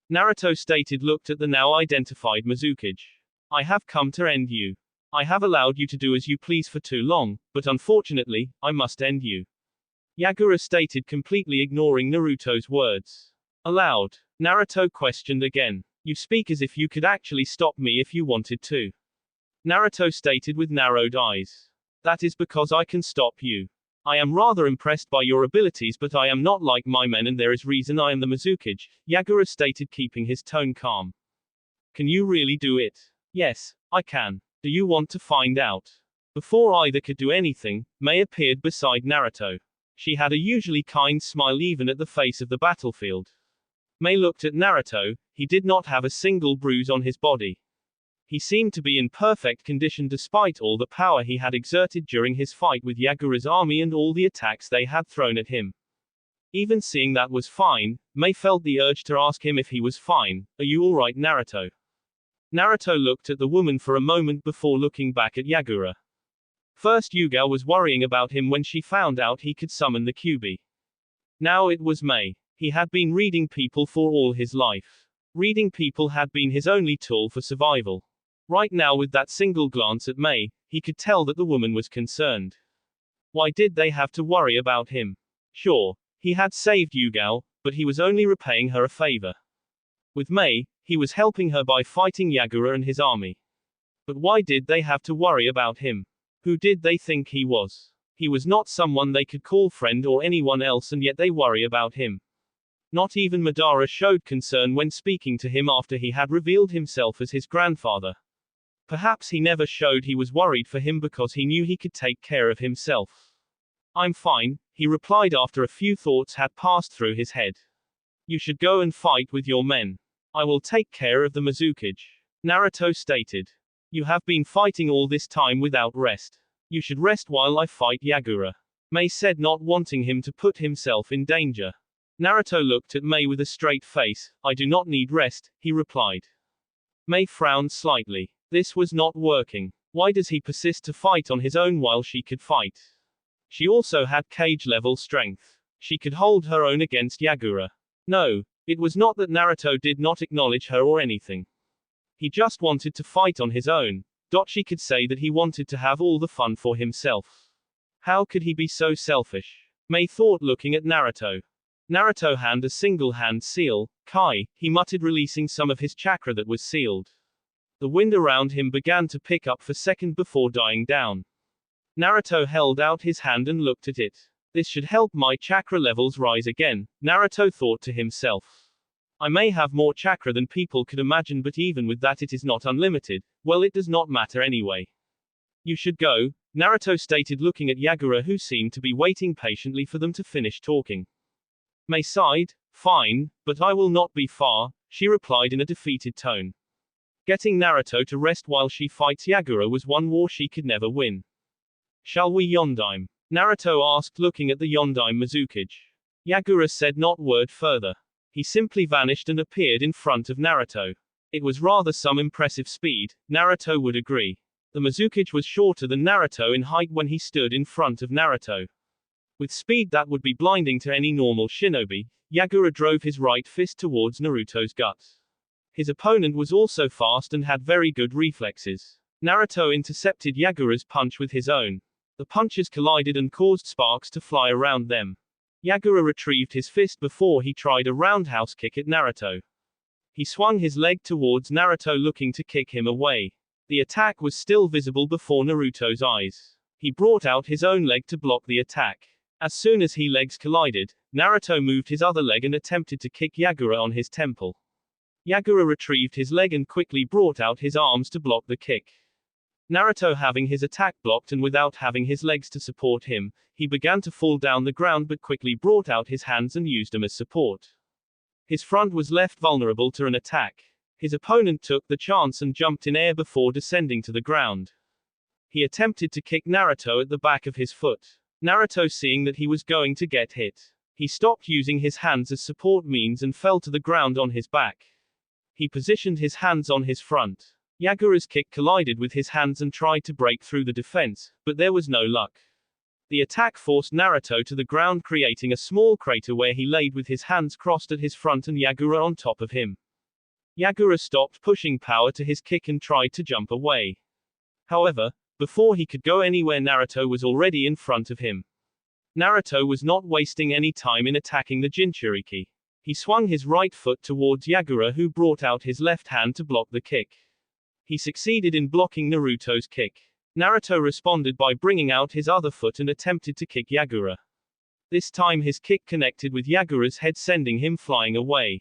Naruto stated, looked at the now identified Mizukage. I have come to end you. I have allowed you to do as you please for too long, but unfortunately, I must end you. Yagura stated, completely ignoring Naruto's words. Aloud, Naruto questioned again. You speak as if you could actually stop me if you wanted to. Naruto stated with narrowed eyes. That is because I can stop you. I am rather impressed by your abilities, but I am not like my men, and there is reason I am the Mizukage, Yagura stated, keeping his tone calm. Can you really do it? Yes, I can. Do you want to find out? Before either could do anything, Mei appeared beside Naruto. She had a usually kind smile even at the face of the battlefield. Mei looked at Naruto. He did not have a single bruise on his body. He seemed to be in perfect condition despite all the power he had exerted during his fight with Yagura's army and all the attacks they had thrown at him. Even seeing that was fine, Mei felt the urge to ask him if he was fine. Are you alright, Naruto? Naruto looked at the woman for a moment before looking back at Yagura. First Yuga was worrying about him when she found out he could summon the Kyuubi. Now it was Mei. He had been reading people for all his life. Reading people had been his only tool for survival. Right now, with that single glance at Mei, he could tell that the woman was concerned. Why did they have to worry about him? Sure, he had saved Yugao, but he was only repaying her a favor. With Mei, he was helping her by fighting Yagura and his army. But why did they have to worry about him? Who did they think he was? He was not someone they could call friend or anyone else, and yet they worry about him. Not even Madara showed concern when speaking to him after he had revealed himself as his grandfather. Perhaps he never showed he was worried for him because he knew he could take care of himself. I'm fine, he replied after a few thoughts had passed through his head. You should go and fight with your men. I will take care of the Mizukage, Naruto stated. You have been fighting all this time without rest. You should rest while I fight Yagura, Mei said, not wanting him to put himself in danger. Naruto looked at Mei with a straight face. I do not need rest, he replied. Mei frowned slightly. This was not working. Why does he persist to fight on his own while she could fight? She also had cage-level strength. She could hold her own against Yagura. No, it was not that Naruto did not acknowledge her or anything. He just wanted to fight on his own. She could say that he wanted to have all the fun for himself. How could he be so selfish? Mei thought, looking at Naruto. Naruto hand a single hand seal, Kai, he muttered, releasing some of his chakra that was sealed. The wind around him began to pick up for a second before dying down. Naruto held out his hand and looked at it. This should help my chakra levels rise again, Naruto thought to himself. I may have more chakra than people could imagine, but even with that it is not unlimited. Well, it does not matter anyway. You should go, Naruto stated, looking at Yagura, who seemed to be waiting patiently for them to finish talking. Mei sighed. Fine, but I will not be far, she replied in a defeated tone. Getting Naruto to rest while she fights Yagura was one war she could never win. Shall we Yondaime? Naruto asked, looking at the Yondaime Mizukage. Yagura said not word further. He simply vanished and appeared in front of Naruto. It was rather some impressive speed, Naruto would agree. The Mizukage was shorter than Naruto in height when he stood in front of Naruto. With speed that would be blinding to any normal shinobi, Yagura drove his right fist towards Naruto's gut. His opponent was also fast and had very good reflexes. Naruto intercepted Yagura's punch with his own. The punches collided and caused sparks to fly around them. Yagura retrieved his fist before he tried a roundhouse kick at Naruto. He swung his leg towards Naruto, looking to kick him away. The attack was still visible before Naruto's eyes. He brought out his own leg to block the attack. As soon as his legs collided, Naruto moved his other leg and attempted to kick Yagura on his temple. Yagura retrieved his leg and quickly brought out his arms to block the kick. Naruto, having his attack blocked and without having his legs to support him, he began to fall down the ground but quickly brought out his hands and used them as support. His front was left vulnerable to an attack. His opponent took the chance and jumped in air before descending to the ground. He attempted to kick Naruto at the back of his foot. Naruto, seeing that he was going to get hit, he stopped using his hands as support means and fell to the ground on his back. He positioned his hands on his front. Yagura's kick collided with his hands and tried to break through the defense, but there was no luck. The attack forced Naruto to the ground, creating a small crater where he laid with his hands crossed at his front and Yagura on top of him. Yagura stopped pushing power to his kick and tried to jump away. However, before he could go anywhere, Naruto was already in front of him. Naruto was not wasting any time in attacking the Jinchuriki. He swung his right foot towards Yagura, who brought out his left hand to block the kick. He succeeded in blocking Naruto's kick. Naruto responded by bringing out his other foot and attempted to kick Yagura. This time his kick connected with Yagura's head, sending him flying away.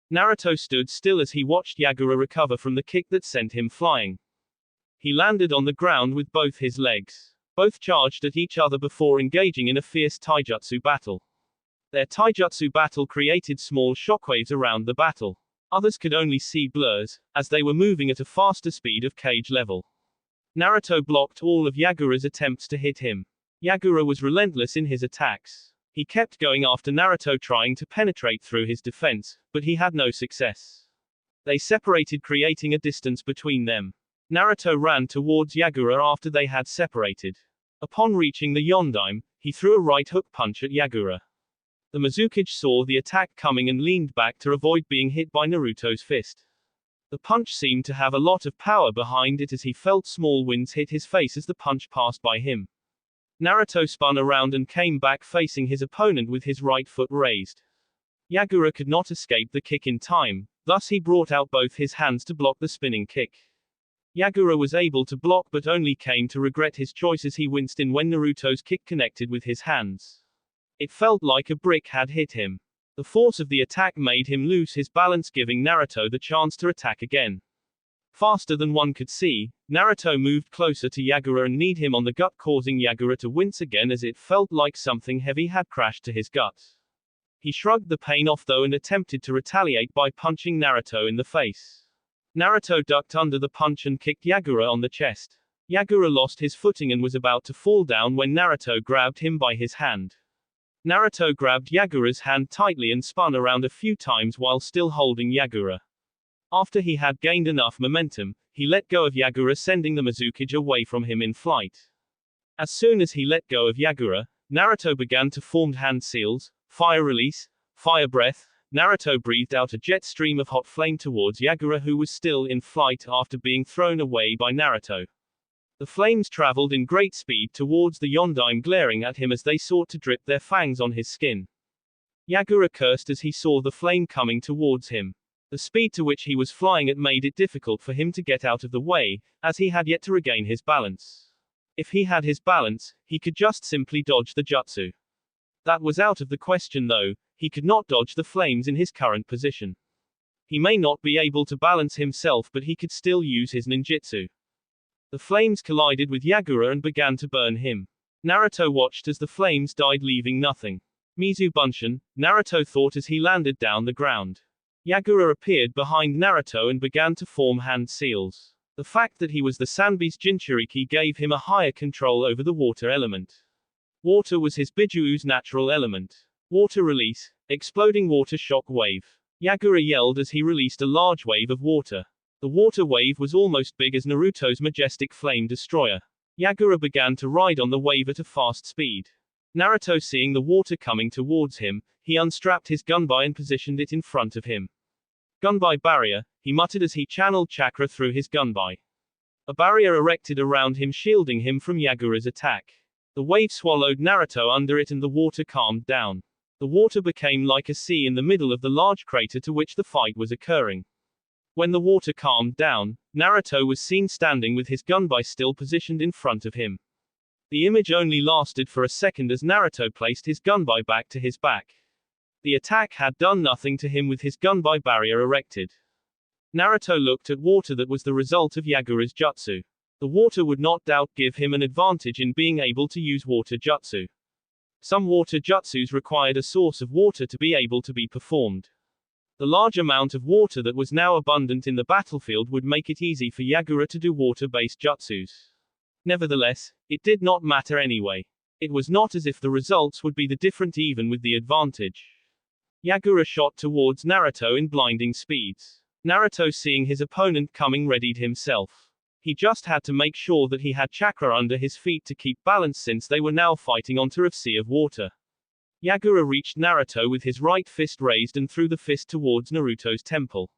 Naruto stood still as he watched Yagura recover from the kick that sent him flying. He landed on the ground with both his legs. Both charged at each other before engaging in a fierce taijutsu battle. Their taijutsu battle created small shockwaves around the battle. Others could only see blurs, as they were moving at a faster speed of cage level. Naruto blocked all of Yagura's attempts to hit him. Yagura was relentless in his attacks. He kept going after Naruto, trying to penetrate through his defense, but he had no success. They separated, creating a distance between them. Naruto ran towards Yagura after they had separated. Upon reaching the Yondaime, he threw a right hook punch at Yagura. The Mizukage saw the attack coming and leaned back to avoid being hit by Naruto's fist. The punch seemed to have a lot of power behind it, as he felt small winds hit his face as the punch passed by him. Naruto spun around and came back facing his opponent with his right foot raised. Yagura could not escape the kick in time, thus he brought out both his hands to block the spinning kick. Yagura was able to block but only came to regret his choice as he winced in when Naruto's kick connected with his hands. It felt like a brick had hit him. The force of the attack made him lose his balance, giving Naruto the chance to attack again. Faster than one could see, Naruto moved closer to Yagura and kneed him on the gut, causing Yagura to wince again as it felt like something heavy had crashed to his gut. He shrugged the pain off though and attempted to retaliate by punching Naruto in the face. Naruto ducked under the punch and kicked Yagura on the chest. Yagura lost his footing and was about to fall down when Naruto grabbed him by his hand. Naruto grabbed Yagura's hand tightly and spun around a few times while still holding Yagura. After he had gained enough momentum, he let go of Yagura, sending the Mizukage away from him in flight. As soon as he let go of Yagura, Naruto began to form hand seals, fire release, fire breath. Naruto breathed out a jet stream of hot flame towards Yagura, who was still in flight after being thrown away by Naruto. The flames traveled in great speed towards the Yondaime, glaring at him as they sought to drip their fangs on his skin. Yagura cursed as he saw the flame coming towards him. The speed to which he was flying it made it difficult for him to get out of the way, as he had yet to regain his balance. If he had his balance, he could just simply dodge the jutsu. That was out of the question though. He could not dodge the flames in his current position. He may not be able to balance himself, but he could still use his ninjutsu. The flames collided with Yagura and began to burn him. Naruto watched as the flames died, leaving nothing. Mizu Bunshin, Naruto thought as he landed down the ground. Yagura appeared behind Naruto and began to form hand seals. The fact that he was the Sanbi's Jinchuriki gave him a higher control over the water element. Water was his Bijuu's natural element. Water release, exploding water shock wave. Yagura yelled as he released a large wave of water. The water wave was almost big as Naruto's majestic flame destroyer. Yagura began to ride on the wave at a fast speed. Naruto, seeing the water coming towards him, he unstrapped his gunbai and positioned it in front of him. Gunbai barrier, he muttered as he channeled chakra through his gunbai. A barrier erected around him, shielding him from Yagura's attack. The wave swallowed Naruto under it and the water calmed down. The water became like a sea in the middle of the large crater to which the fight was occurring. When the water calmed down, Naruto was seen standing with his gunbai still positioned in front of him. The image only lasted for a second as Naruto placed his gunbai back to his back. The attack had done nothing to him with his gunbai barrier erected. Naruto looked at water that was the result of Yagura's jutsu. The water would not doubt give him an advantage in being able to use water jutsu. Some water jutsus required a source of water to be able to be performed. The large amount of water that was now abundant in the battlefield would make it easy for Yagura to do water-based jutsus. Nevertheless, it did not matter anyway. It was not as if the results would be the different even with the advantage. Yagura shot towards Naruto in blinding speeds. Naruto, seeing his opponent coming, readied himself. He just had to make sure that he had chakra under his feet to keep balance since they were now fighting onto a sea of water. Yagura reached Naruto with his right fist raised and threw the fist towards Naruto's temple.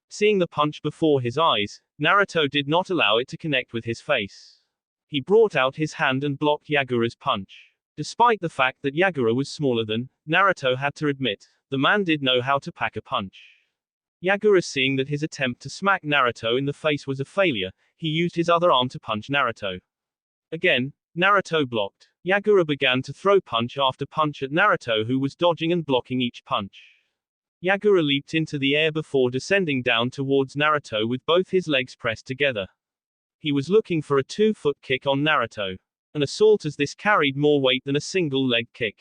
Seeing the punch before his eyes, Naruto did not allow it to connect with his face. He brought out his hand and blocked Yagura's punch. Despite the fact that Yagura was smaller than, Naruto had to admit, the man did know how to pack a punch. Yagura, seeing that his attempt to smack Naruto in the face was a failure, he used his other arm to punch Naruto. Again, Naruto blocked. Yagura began to throw punch after punch at Naruto, who was dodging and blocking each punch. Yagura leaped into the air before descending down towards Naruto with both his legs pressed together. He was looking for a 2-foot kick on Naruto. An assault as this carried more weight than a single leg kick.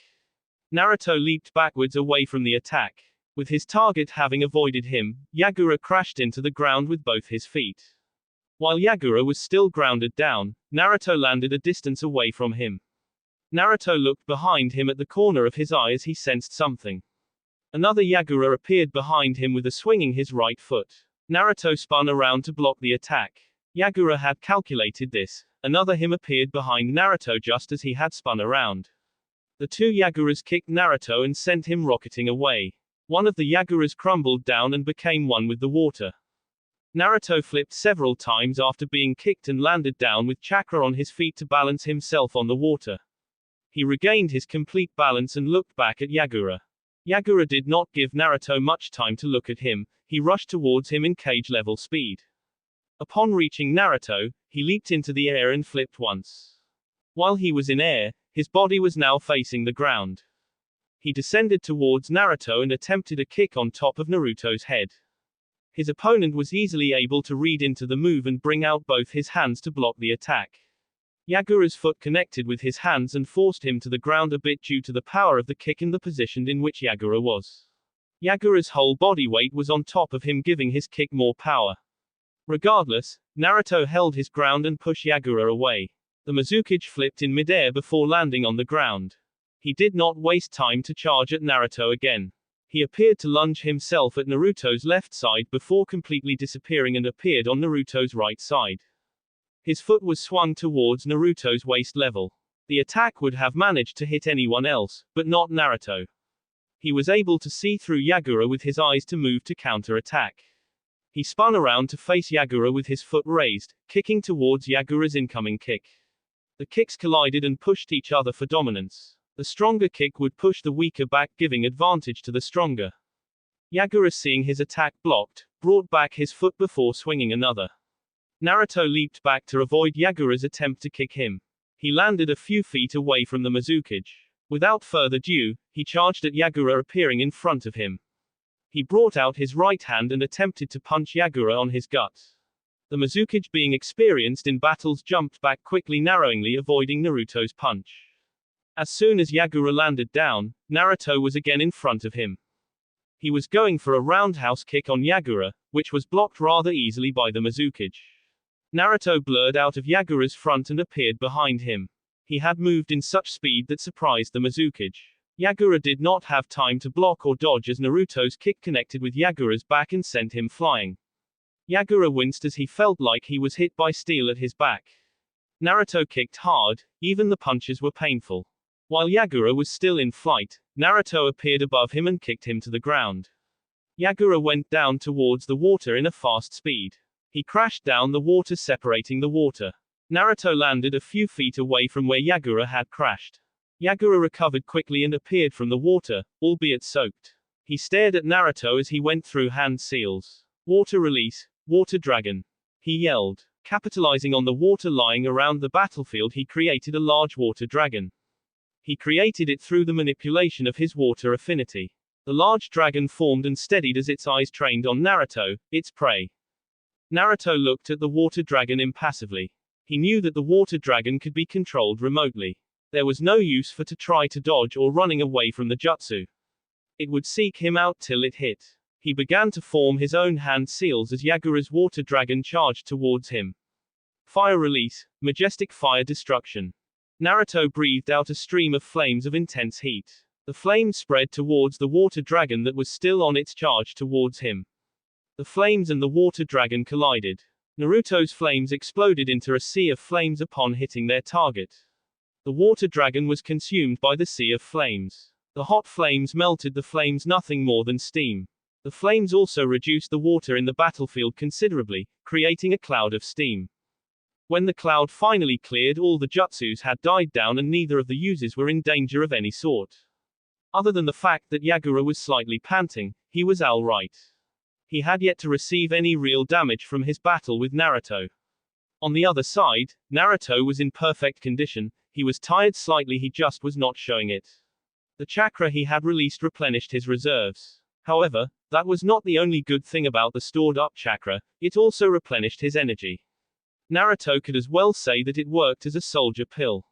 Naruto leaped backwards away from the attack. With his target having avoided him, Yagura crashed into the ground with both his feet. While Yagura was still grounded down, Naruto landed a distance away from him. Naruto looked behind him at the corner of his eye as he sensed something. Another Yagura appeared behind him with a swinging his right foot. Naruto spun around to block the attack. Yagura had calculated this. Another him appeared behind Naruto just as he had spun around. The two Yaguras kicked Naruto and sent him rocketing away. One of the Yaguras crumbled down and became one with the water. Naruto flipped several times after being kicked and landed down with chakra on his feet to balance himself on the water. He regained his complete balance and looked back at Yagura. Yagura did not give Naruto much time to look at him, he rushed towards him in cage-level speed. Upon reaching Naruto, he leaped into the air and flipped once. While he was in air, his body was now facing the ground. He descended towards Naruto and attempted a kick on top of Naruto's head. His opponent was easily able to read into the move and bring out both his hands to block the attack. Yagura's foot connected with his hands and forced him to the ground a bit due to the power of the kick and the position in which Yagura was. Yagura's whole body weight was on top of him, giving his kick more power. Regardless, Naruto held his ground and pushed Yagura away. The Mizukage flipped in midair before landing on the ground. He did not waste time to charge at Naruto again. He appeared to lunge himself at Naruto's left side before completely disappearing and appeared on Naruto's right side. His foot was swung towards Naruto's waist level. The attack would have managed to hit anyone else, but not Naruto. He was able to see through Yagura with his eyes to move to counter-attack. He spun around to face Yagura with his foot raised, kicking towards Yagura's incoming kick. The kicks collided and pushed each other for dominance. The stronger kick would push the weaker back, giving advantage to the stronger. Yagura, seeing his attack blocked, brought back his foot before swinging another. Naruto leaped back to avoid Yagura's attempt to kick him. He landed a few feet away from the Mizukage. Without further ado, he charged at Yagura, appearing in front of him. He brought out his right hand and attempted to punch Yagura on his gut. The Mizukage, being experienced in battles, jumped back quickly, narrowly avoiding Naruto's punch. As soon as Yagura landed down, Naruto was again in front of him. He was going for a roundhouse kick on Yagura, which was blocked rather easily by the Mizukage. Naruto blurred out of Yagura's front and appeared behind him. He had moved in such speed that surprised the Mizukage. Yagura did not have time to block or dodge as Naruto's kick connected with Yagura's back and sent him flying. Yagura winced as he felt like he was hit by steel at his back. Naruto kicked hard, even the punches were painful. While Yagura was still in flight, Naruto appeared above him and kicked him to the ground. Yagura went down towards the water in a fast speed. He crashed down the water, separating the water. Naruto landed a few feet away from where Yagura had crashed. Yagura recovered quickly and appeared from the water, albeit soaked. He stared at Naruto as he went through hand seals. Water release, water dragon. He yelled. Capitalizing on the water lying around the battlefield, he created a large water dragon. He created it through the manipulation of his water affinity. The large dragon formed and steadied as its eyes trained on Naruto, its prey. Naruto looked at the water dragon impassively. He knew that the water dragon could be controlled remotely. There was no use for to try to dodge or running away from the jutsu. It would seek him out till it hit. He began to form his own hand seals as Yagura's water dragon charged towards him. Fire release, majestic fire destruction. Naruto breathed out a stream of flames of intense heat. The flames spread towards the water dragon that was still on its charge towards him. The flames and the water dragon collided. Naruto's flames exploded into a sea of flames upon hitting their target. The water dragon was consumed by the sea of flames. The hot flames melted the flames nothing more than steam. The flames also reduced the water in the battlefield considerably, creating a cloud of steam. When the cloud finally cleared, all the jutsus had died down and neither of the users were in danger of any sort. Other than the fact that Yagura was slightly panting, he was all right. He had yet to receive any real damage from his battle with Naruto. On the other side, Naruto was in perfect condition. He was tired slightly, he just was not showing it. The chakra he had released replenished his reserves. However, that was not the only good thing about the stored-up chakra, it also replenished his energy. Naruto could as well say that it worked as a soldier pill.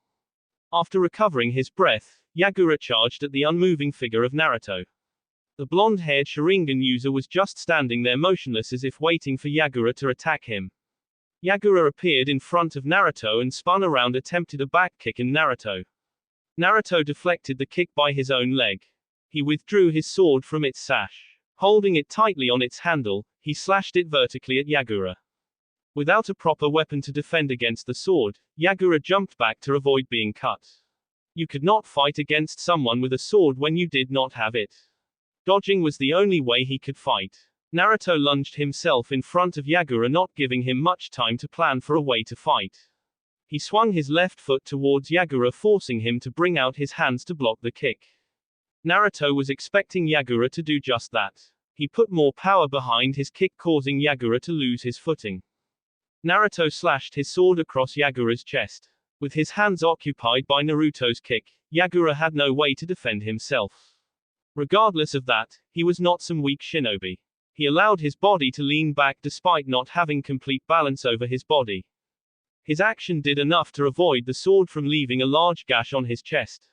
After recovering his breath, Yagura charged at the unmoving figure of Naruto. The blonde-haired Sharingan user was just standing there motionless as if waiting for Yagura to attack him. Yagura appeared in front of Naruto and spun around, attempted a back kick in Naruto. Naruto deflected the kick by his own leg. He withdrew his sword from its sash. Holding it tightly on its handle, he slashed it vertically at Yagura. Without a proper weapon to defend against the sword, Yagura jumped back to avoid being cut. You could not fight against someone with a sword when you did not have it. Dodging was the only way he could fight. Naruto lunged himself in front of Yagura, not giving him much time to plan for a way to fight. He swung his left foot towards Yagura, forcing him to bring out his hands to block the kick. Naruto was expecting Yagura to do just that. He put more power behind his kick, causing Yagura to lose his footing. Naruto slashed his sword across Yagura's chest. With his hands occupied by Naruto's kick, Yagura had no way to defend himself. Regardless of that, he was not some weak shinobi. He allowed his body to lean back despite not having complete balance over his body. His action did enough to avoid the sword from leaving a large gash on his chest.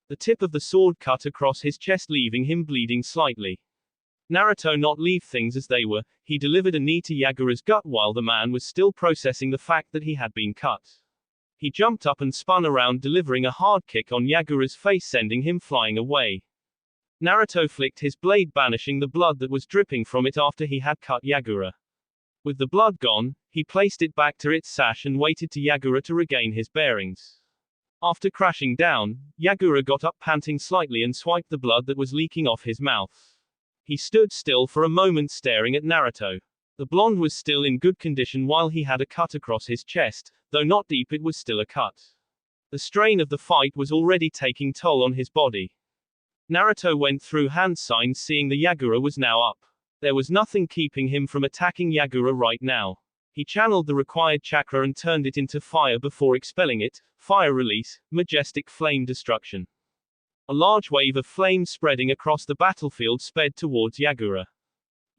The tip of the sword cut across his chest, leaving him bleeding slightly. Naruto not leave things as they were, he delivered a knee to Yagura's gut while the man was still processing the fact that he had been cut. He jumped up and spun around, delivering a hard kick on Yagura's face, sending him flying away. Naruto flicked his blade, banishing the blood that was dripping from it after he had cut Yagura. With the blood gone, he placed it back to its sash and waited to Yagura to regain his bearings. After crashing down, Yagura got up panting slightly and swiped the blood that was leaking off his mouth. He stood still for a moment staring at Naruto. The blonde was still in good condition while he had a cut across his chest, though not deep, it was still a cut. The strain of the fight was already taking toll on his body. Naruto went through hand signs, seeing the Yagura was now up. There was nothing keeping him from attacking Yagura right now. He channeled the required chakra and turned it into fire before expelling it. Fire release, majestic flame destruction. A large wave of flames spreading across the battlefield sped towards Yagura.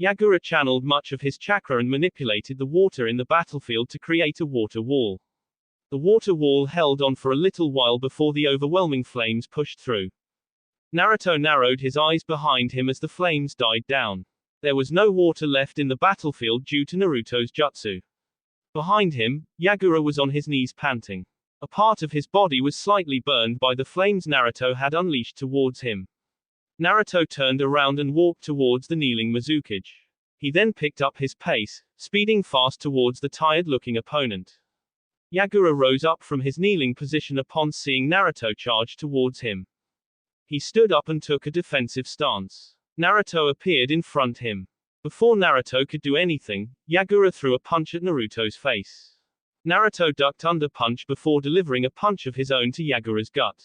Yagura channeled much of his chakra and manipulated the water in the battlefield to create a water wall. The water wall held on for a little while before the overwhelming flames pushed through. Naruto narrowed his eyes behind him as the flames died down. There was no water left in the battlefield due to Naruto's jutsu. Behind him, Yagura was on his knees panting. A part of his body was slightly burned by the flames Naruto had unleashed towards him. Naruto turned around and walked towards the kneeling Mizukage. He then picked up his pace, speeding fast towards the tired-looking opponent. Yagura rose up from his kneeling position upon seeing Naruto charge towards him. He stood up and took a defensive stance. Naruto appeared in front of him. Before Naruto could do anything, Yagura threw a punch at Naruto's face. Naruto ducked under punch before delivering a punch of his own to Yagura's gut.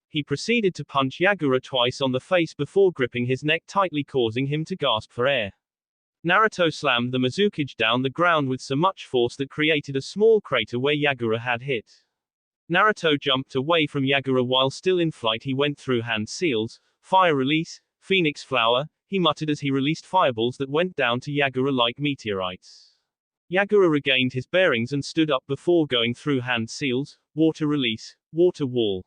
He proceeded to punch Yagura twice on the face before gripping his neck tightly, causing him to gasp for air. Naruto slammed the Mizukage down the ground with so much force that created a small crater where Yagura had hit. Naruto jumped away from Yagura while still in flight. He went through hand seals, fire release, phoenix flower, he muttered as he released fireballs that went down to Yagura like meteorites. Yagura regained his bearings and stood up before going through hand seals, water release, water wall.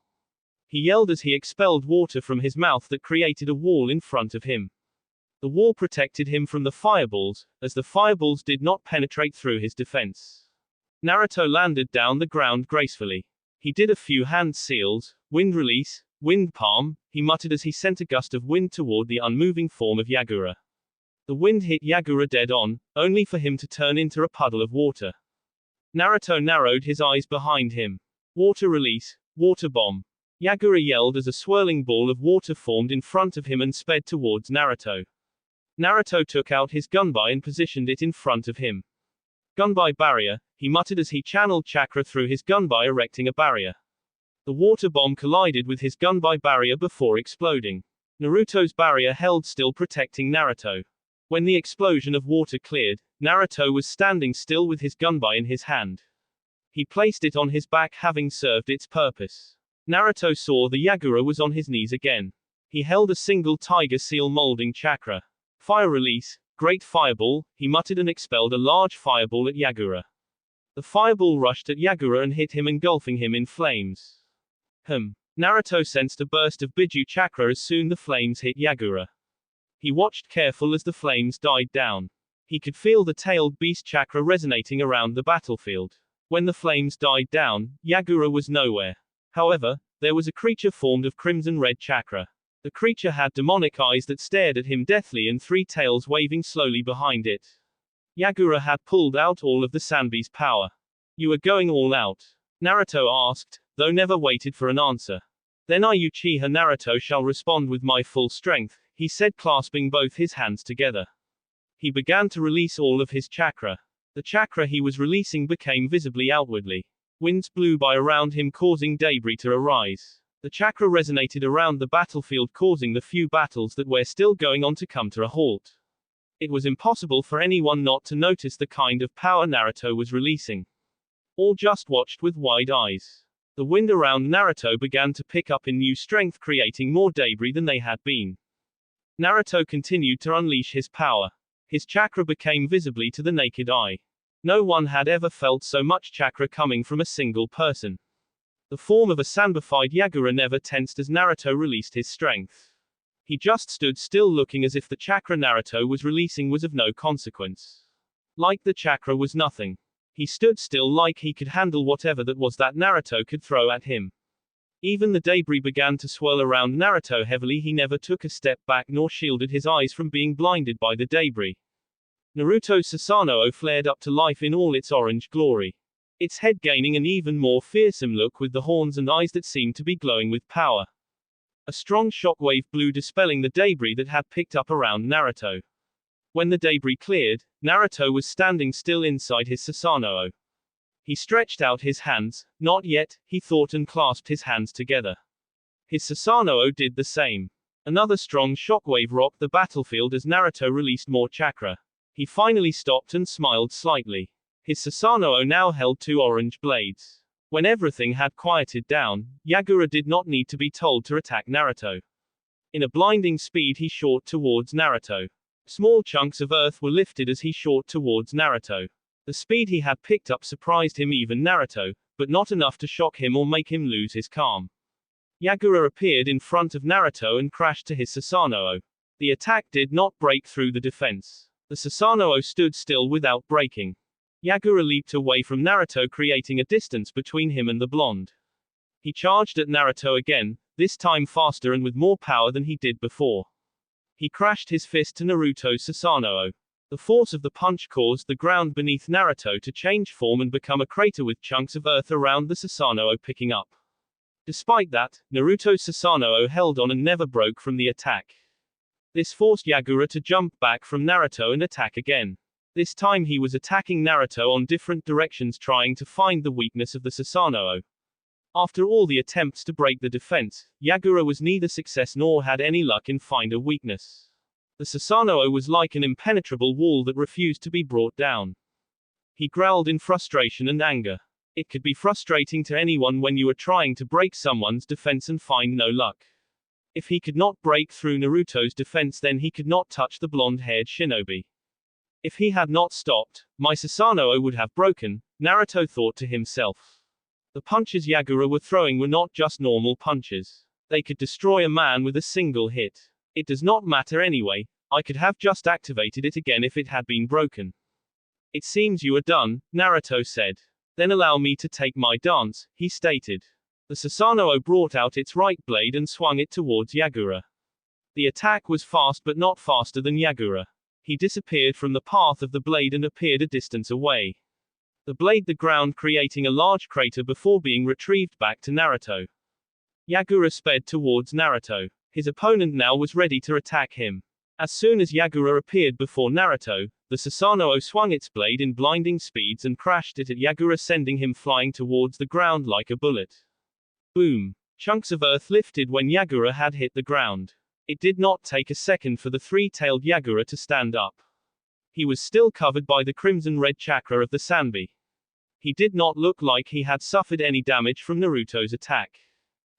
He yelled as he expelled water from his mouth that created a wall in front of him. The wall protected him from the fireballs, as the fireballs did not penetrate through his defense. Naruto landed down the ground gracefully. He did a few hand seals, wind release, wind palm, he muttered as he sent a gust of wind toward the unmoving form of Yagura. The wind hit Yagura dead on, only for him to turn into a puddle of water. Naruto narrowed his eyes behind him. Water release, water bomb. Yagura yelled as a swirling ball of water formed in front of him and sped towards Naruto. Naruto took out his gunbai and positioned it in front of him. Gunbai barrier, he muttered as he channeled chakra through his gunbai, erecting a barrier. The water bomb collided with his gunbai barrier before exploding. Naruto's barrier held still, protecting Naruto. When the explosion of water cleared, Naruto was standing still with his gunbai in his hand. He placed it on his back, having served its purpose. Naruto saw the Yagura was on his knees again. He held a single tiger seal molding chakra. Fire release, great fireball, he muttered and expelled a large fireball at Yagura. The fireball rushed at Yagura and hit him, engulfing him in flames. Naruto sensed a burst of Biju chakra as soon the flames hit Yagura. He watched careful as the flames died down. He could feel the tailed beast chakra resonating around the battlefield. When the flames died down, Yagura was nowhere. However, there was a creature formed of crimson-red chakra. The creature had demonic eyes that stared at him deathly and 3 tails waving slowly behind it. Yagura had pulled out all of the Sanbi's power. "You are going all out?" Naruto asked, though never waited for an answer. "Then I, Uchiha Naruto, shall respond with my full strength," he said, clasping both his hands together. He began to release all of his chakra. The chakra he was releasing became visibly outwardly. Winds blew by around him, causing debris to arise. The chakra resonated around the battlefield, causing the few battles that were still going on to come to a halt. It was impossible for anyone not to notice the kind of power Naruto was releasing. All just watched with wide eyes. The wind around Naruto began to pick up in new strength, creating more debris than they had been. Naruto continued to unleash his power. His chakra became visibly to the naked eye. No one had ever felt so much chakra coming from a single person. The form of a sanbified Yagura never tensed as Naruto released his strength. He just stood still, looking as if the chakra Naruto was releasing was of no consequence. Like the chakra was nothing. He stood still, like he could handle whatever that was that Naruto could throw at him. Even the debris began to swirl around Naruto heavily. He never took a step back nor shielded his eyes from being blinded by the debris. Naruto's Susanoo flared up to life in all its orange glory. Its head gaining an even more fearsome look, with the horns and eyes that seemed to be glowing with power. A strong shockwave blew, dispelling the debris that had picked up around Naruto. When the debris cleared, Naruto was standing still inside his Susanoo. He stretched out his hands. Not yet, he thought, and clasped his hands together. His Susanoo did the same. Another strong shockwave rocked the battlefield as Naruto released more chakra. He finally stopped and smiled slightly. His Susanoo now held 2 orange blades. When everything had quieted down, Yagura did not need to be told to attack Naruto. In a blinding speed he shot towards Naruto. Small chunks of earth were lifted as he shot towards Naruto. The speed he had picked up surprised him, even Naruto, but not enough to shock him or make him lose his calm. Yagura appeared in front of Naruto and crashed to his Susanoo. The attack did not break through the defense. The Susanoo stood still without breaking. Yagura leaped away from Naruto, creating a distance between him and the blonde. He charged at Naruto again, this time faster and with more power than he did before. He crashed his fist to Naruto's Susanoo. The force of the punch caused the ground beneath Naruto to change form and become a crater with chunks of earth around the Susanoo picking up. Despite that, Naruto's Susanoo held on and never broke from the attack. This forced Yagura to jump back from Naruto and attack again. This time he was attacking Naruto on different directions, trying to find the weakness of the Susanoo. After all the attempts to break the defense, Yagura was neither success nor had any luck in find a weakness. The Susanoo was like an impenetrable wall that refused to be brought down. He growled in frustration and anger. It could be frustrating to anyone when you are trying to break someone's defense and find no luck. If he could not break through Naruto's defense, then he could not touch the blonde-haired shinobi. If he had not stopped, my Susanoo would have broken, Naruto thought to himself. The punches Yagura were throwing were not just normal punches. They could destroy a man with a single hit. It does not matter anyway, I could have just activated it again if it had been broken. It seems you are done, Naruto said. Then allow me to take my dance, he stated. The Susanoo brought out its right blade and swung it towards Yagura. The attack was fast but not faster than Yagura. He disappeared from the path of the blade and appeared a distance away. The blade the ground, creating a large crater before being retrieved back to Naruto. Yagura sped towards Naruto. His opponent now was ready to attack him. As soon as Yagura appeared before Naruto, the Susanoo swung its blade in blinding speeds and crashed it at Yagura, sending him flying towards the ground like a bullet. Boom! Chunks of earth lifted when Yagura had hit the ground. It did not take a second for the three-tailed Yagura to stand up. He was still covered by the crimson-red chakra of the Sanbi. He did not look like he had suffered any damage from Naruto's attack.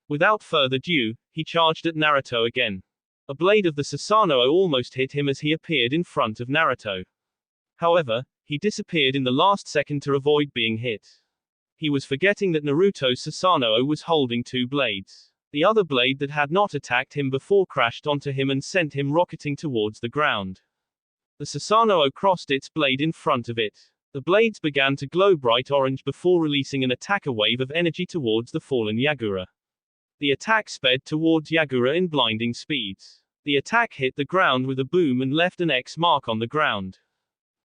Without further ado, he charged at Naruto again. A blade of the Susanoo almost hit him as he appeared in front of Naruto. However, he disappeared in the last second to avoid being hit. He was forgetting that Naruto's Susanoo was holding two blades. The other blade that had not attacked him before crashed onto him and sent him rocketing towards the ground. The Susanoo crossed its blade in front of it. The blades began to glow bright orange before releasing an attacker wave of energy towards the fallen Yagura. The attack sped towards Yagura in blinding speeds. The attack hit the ground with a boom and left an X mark on the ground.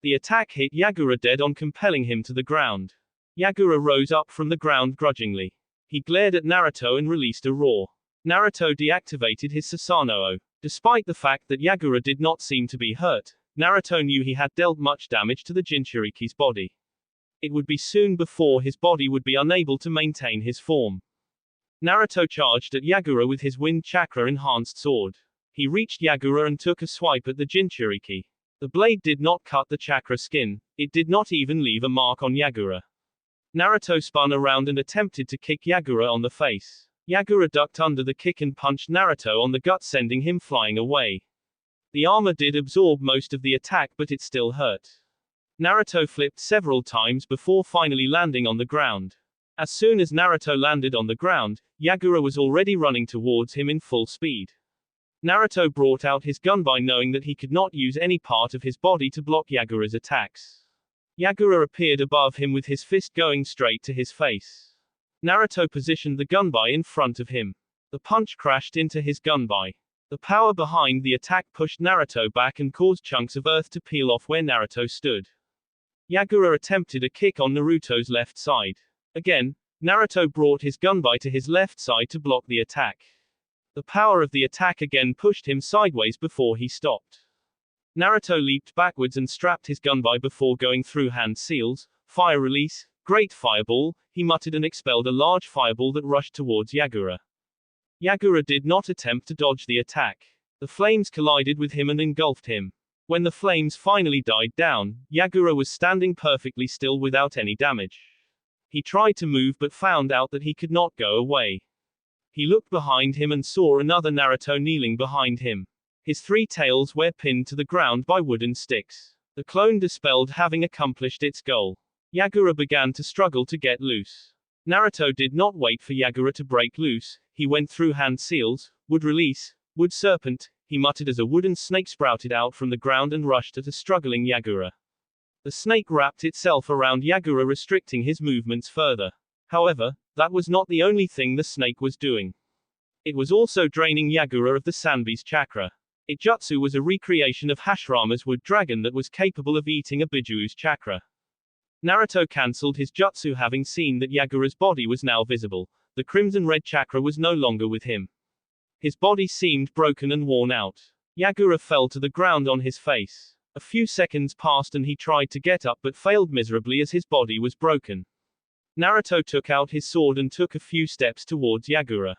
The attack hit Yagura dead on, compelling him to the ground. Yagura rose up from the ground grudgingly. He glared at Naruto and released a roar. Naruto deactivated his Susanoo. Despite the fact that Yagura did not seem to be hurt, Naruto knew he had dealt much damage to the Jinchuriki's body. It would be soon before his body would be unable to maintain his form. Naruto charged at Yagura with his wind chakra enhanced sword. He reached Yagura and took a swipe at the Jinchuriki. The blade did not cut the chakra skin, it did not even leave a mark on Yagura. Naruto spun around and attempted to kick Yagura on the face. Yagura ducked under the kick and punched Naruto on the gut, sending him flying away. The armor did absorb most of the attack, but it still hurt. Naruto flipped several times before finally landing on the ground. As soon as Naruto landed on the ground, Yagura was already running towards him in full speed. Naruto brought out his gunbai, knowing that he could not use any part of his body to block Yagura's attacks. Yagura appeared above him with his fist going straight to his face. Naruto positioned the gunbai in front of him. The punch crashed into his gunbai. The power behind the attack pushed Naruto back and caused chunks of earth to peel off where Naruto stood. Yagura attempted a kick on Naruto's left side. Again, Naruto brought his gunbai to his left side to block the attack. The power of the attack again pushed him sideways before he stopped. Naruto leaped backwards and strapped his gunbai before going through hand seals, fire release, great fireball, he muttered and expelled a large fireball that rushed towards Yagura. Yagura did not attempt to dodge the attack. The flames collided with him and engulfed him. When the flames finally died down, Yagura was standing perfectly still without any damage. He tried to move but found out that he could not go away. He looked behind him and saw another Naruto kneeling behind him. His three tails were pinned to the ground by wooden sticks. The clone dispelled, having accomplished its goal. Yagura began to struggle to get loose. Naruto did not wait for Yagura to break loose. He went through hand seals, wood release, wood serpent, he muttered as a wooden snake sprouted out from the ground and rushed at a struggling Yagura. The snake wrapped itself around Yagura, restricting his movements further. However, that was not the only thing the snake was doing. It was also draining Yagura of the Sanbi's chakra. Its jutsu was a recreation of Hashirama's wood dragon that was capable of eating a Bijuu's chakra. Naruto cancelled his jutsu, having seen that Yagura's body was now visible. The crimson-red chakra was no longer with him. His body seemed broken and worn out. Yagura fell to the ground on his face. A few seconds passed and he tried to get up but failed miserably as his body was broken. Naruto took out his sword and took a few steps towards Yagura.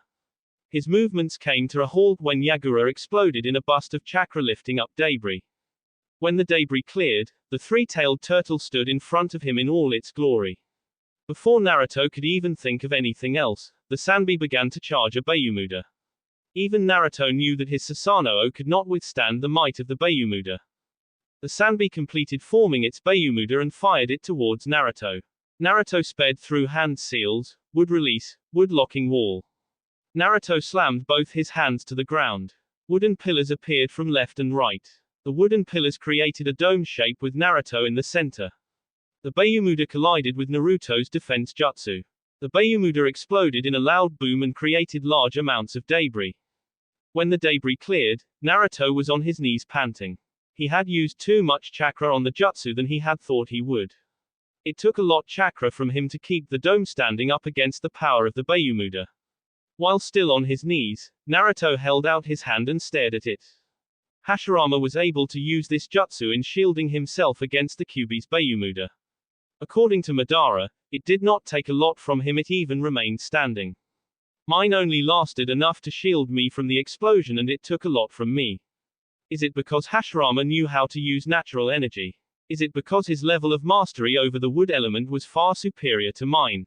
His movements came to a halt when Yagura exploded in a burst of chakra, lifting up debris. When the debris cleared, the three-tailed turtle stood in front of him in all its glory. Before Naruto could even think of anything else, the Sanbi began to charge a Bayumuda. Even Naruto knew that his Susanoo could not withstand the might of the Bayumuda. The Sanbi completed forming its Bayumuda and fired it towards Naruto. Naruto sped through hand seals, wood release, wood locking wall. Naruto slammed both his hands to the ground. Wooden pillars appeared from left and right. The wooden pillars created a dome shape with Naruto in the center. The Bayumuda collided with Naruto's defense jutsu. The Bayumuda exploded in a loud boom and created large amounts of debris. When the debris cleared, Naruto was on his knees panting. He had used too much chakra on the jutsu than he had thought he would. It took a lot chakra from him to keep the dome standing up against the power of the Bayumuda. While still on his knees, Naruto held out his hand and stared at it. Hashirama was able to use this jutsu in shielding himself against the Kyuubi's Bayumuda. According to Madara, it did not take a lot from him, it even remained standing. Mine only lasted enough to shield me from the explosion, and it took a lot from me. Is it because Hashirama knew how to use natural energy? Is it because his level of mastery over the wood element was far superior to mine?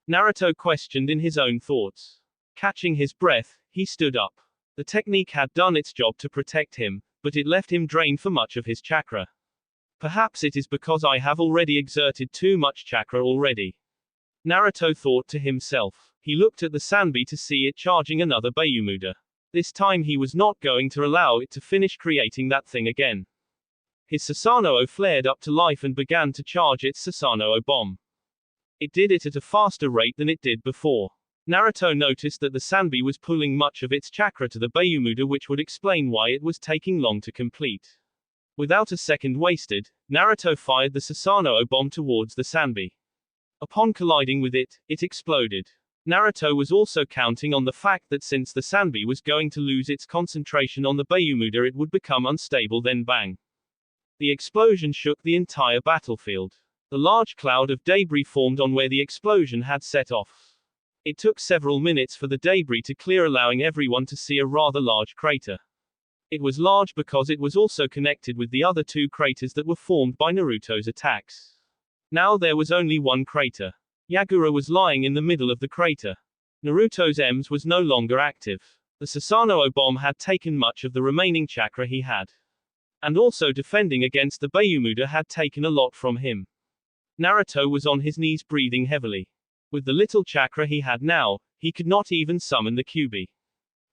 Naruto questioned in his own thoughts. Catching his breath, he stood up. The technique had done its job to protect him, but it left him drained for much of his chakra. Perhaps it is because I have already exerted too much chakra already. Naruto thought to himself. He looked at the Sanbi to see it charging another Bayumuda. This time he was not going to allow it to finish creating that thing again. His Susanoo flared up to life and began to charge its Susanoo bomb. It did it at a faster rate than it did before. Naruto noticed that the Sanbi was pulling much of its chakra to the Bayumuda, which would explain why it was taking long to complete. Without a second wasted, Naruto fired the Susanoo bomb towards the Sanbi. Upon colliding with it, it exploded. Naruto was also counting on the fact that since the Sanbi was going to lose its concentration on the Bayumuda, it would become unstable, then bang. The explosion shook the entire battlefield. The large cloud of debris formed on where the explosion had set off. It took several minutes for the debris to clear, allowing everyone to see a rather large crater. It was large because it was also connected with the other two craters that were formed by Naruto's attacks. Now there was only one crater. Yagura was lying in the middle of the crater. Naruto's EMS was no longer active. The Susanoo bomb had taken much of the remaining chakra he had. And also defending against the Bayumuda had taken a lot from him. Naruto was on his knees breathing heavily. With the little chakra he had now, he could not even summon the Kyuubi.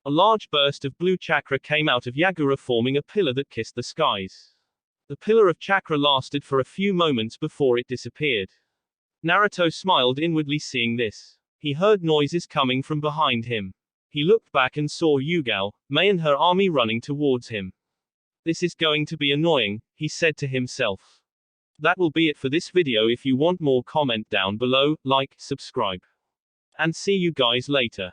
A large burst of blue chakra came out of Yagura, forming a pillar that kissed the skies. The pillar of chakra lasted for a few moments before it disappeared. Naruto smiled inwardly seeing this. He heard noises coming from behind him. He looked back and saw Yugao, Mei and her army running towards him. This is going to be annoying, he said to himself. That will be it for this video. If you want more, comment down below, like, subscribe. And see you guys later.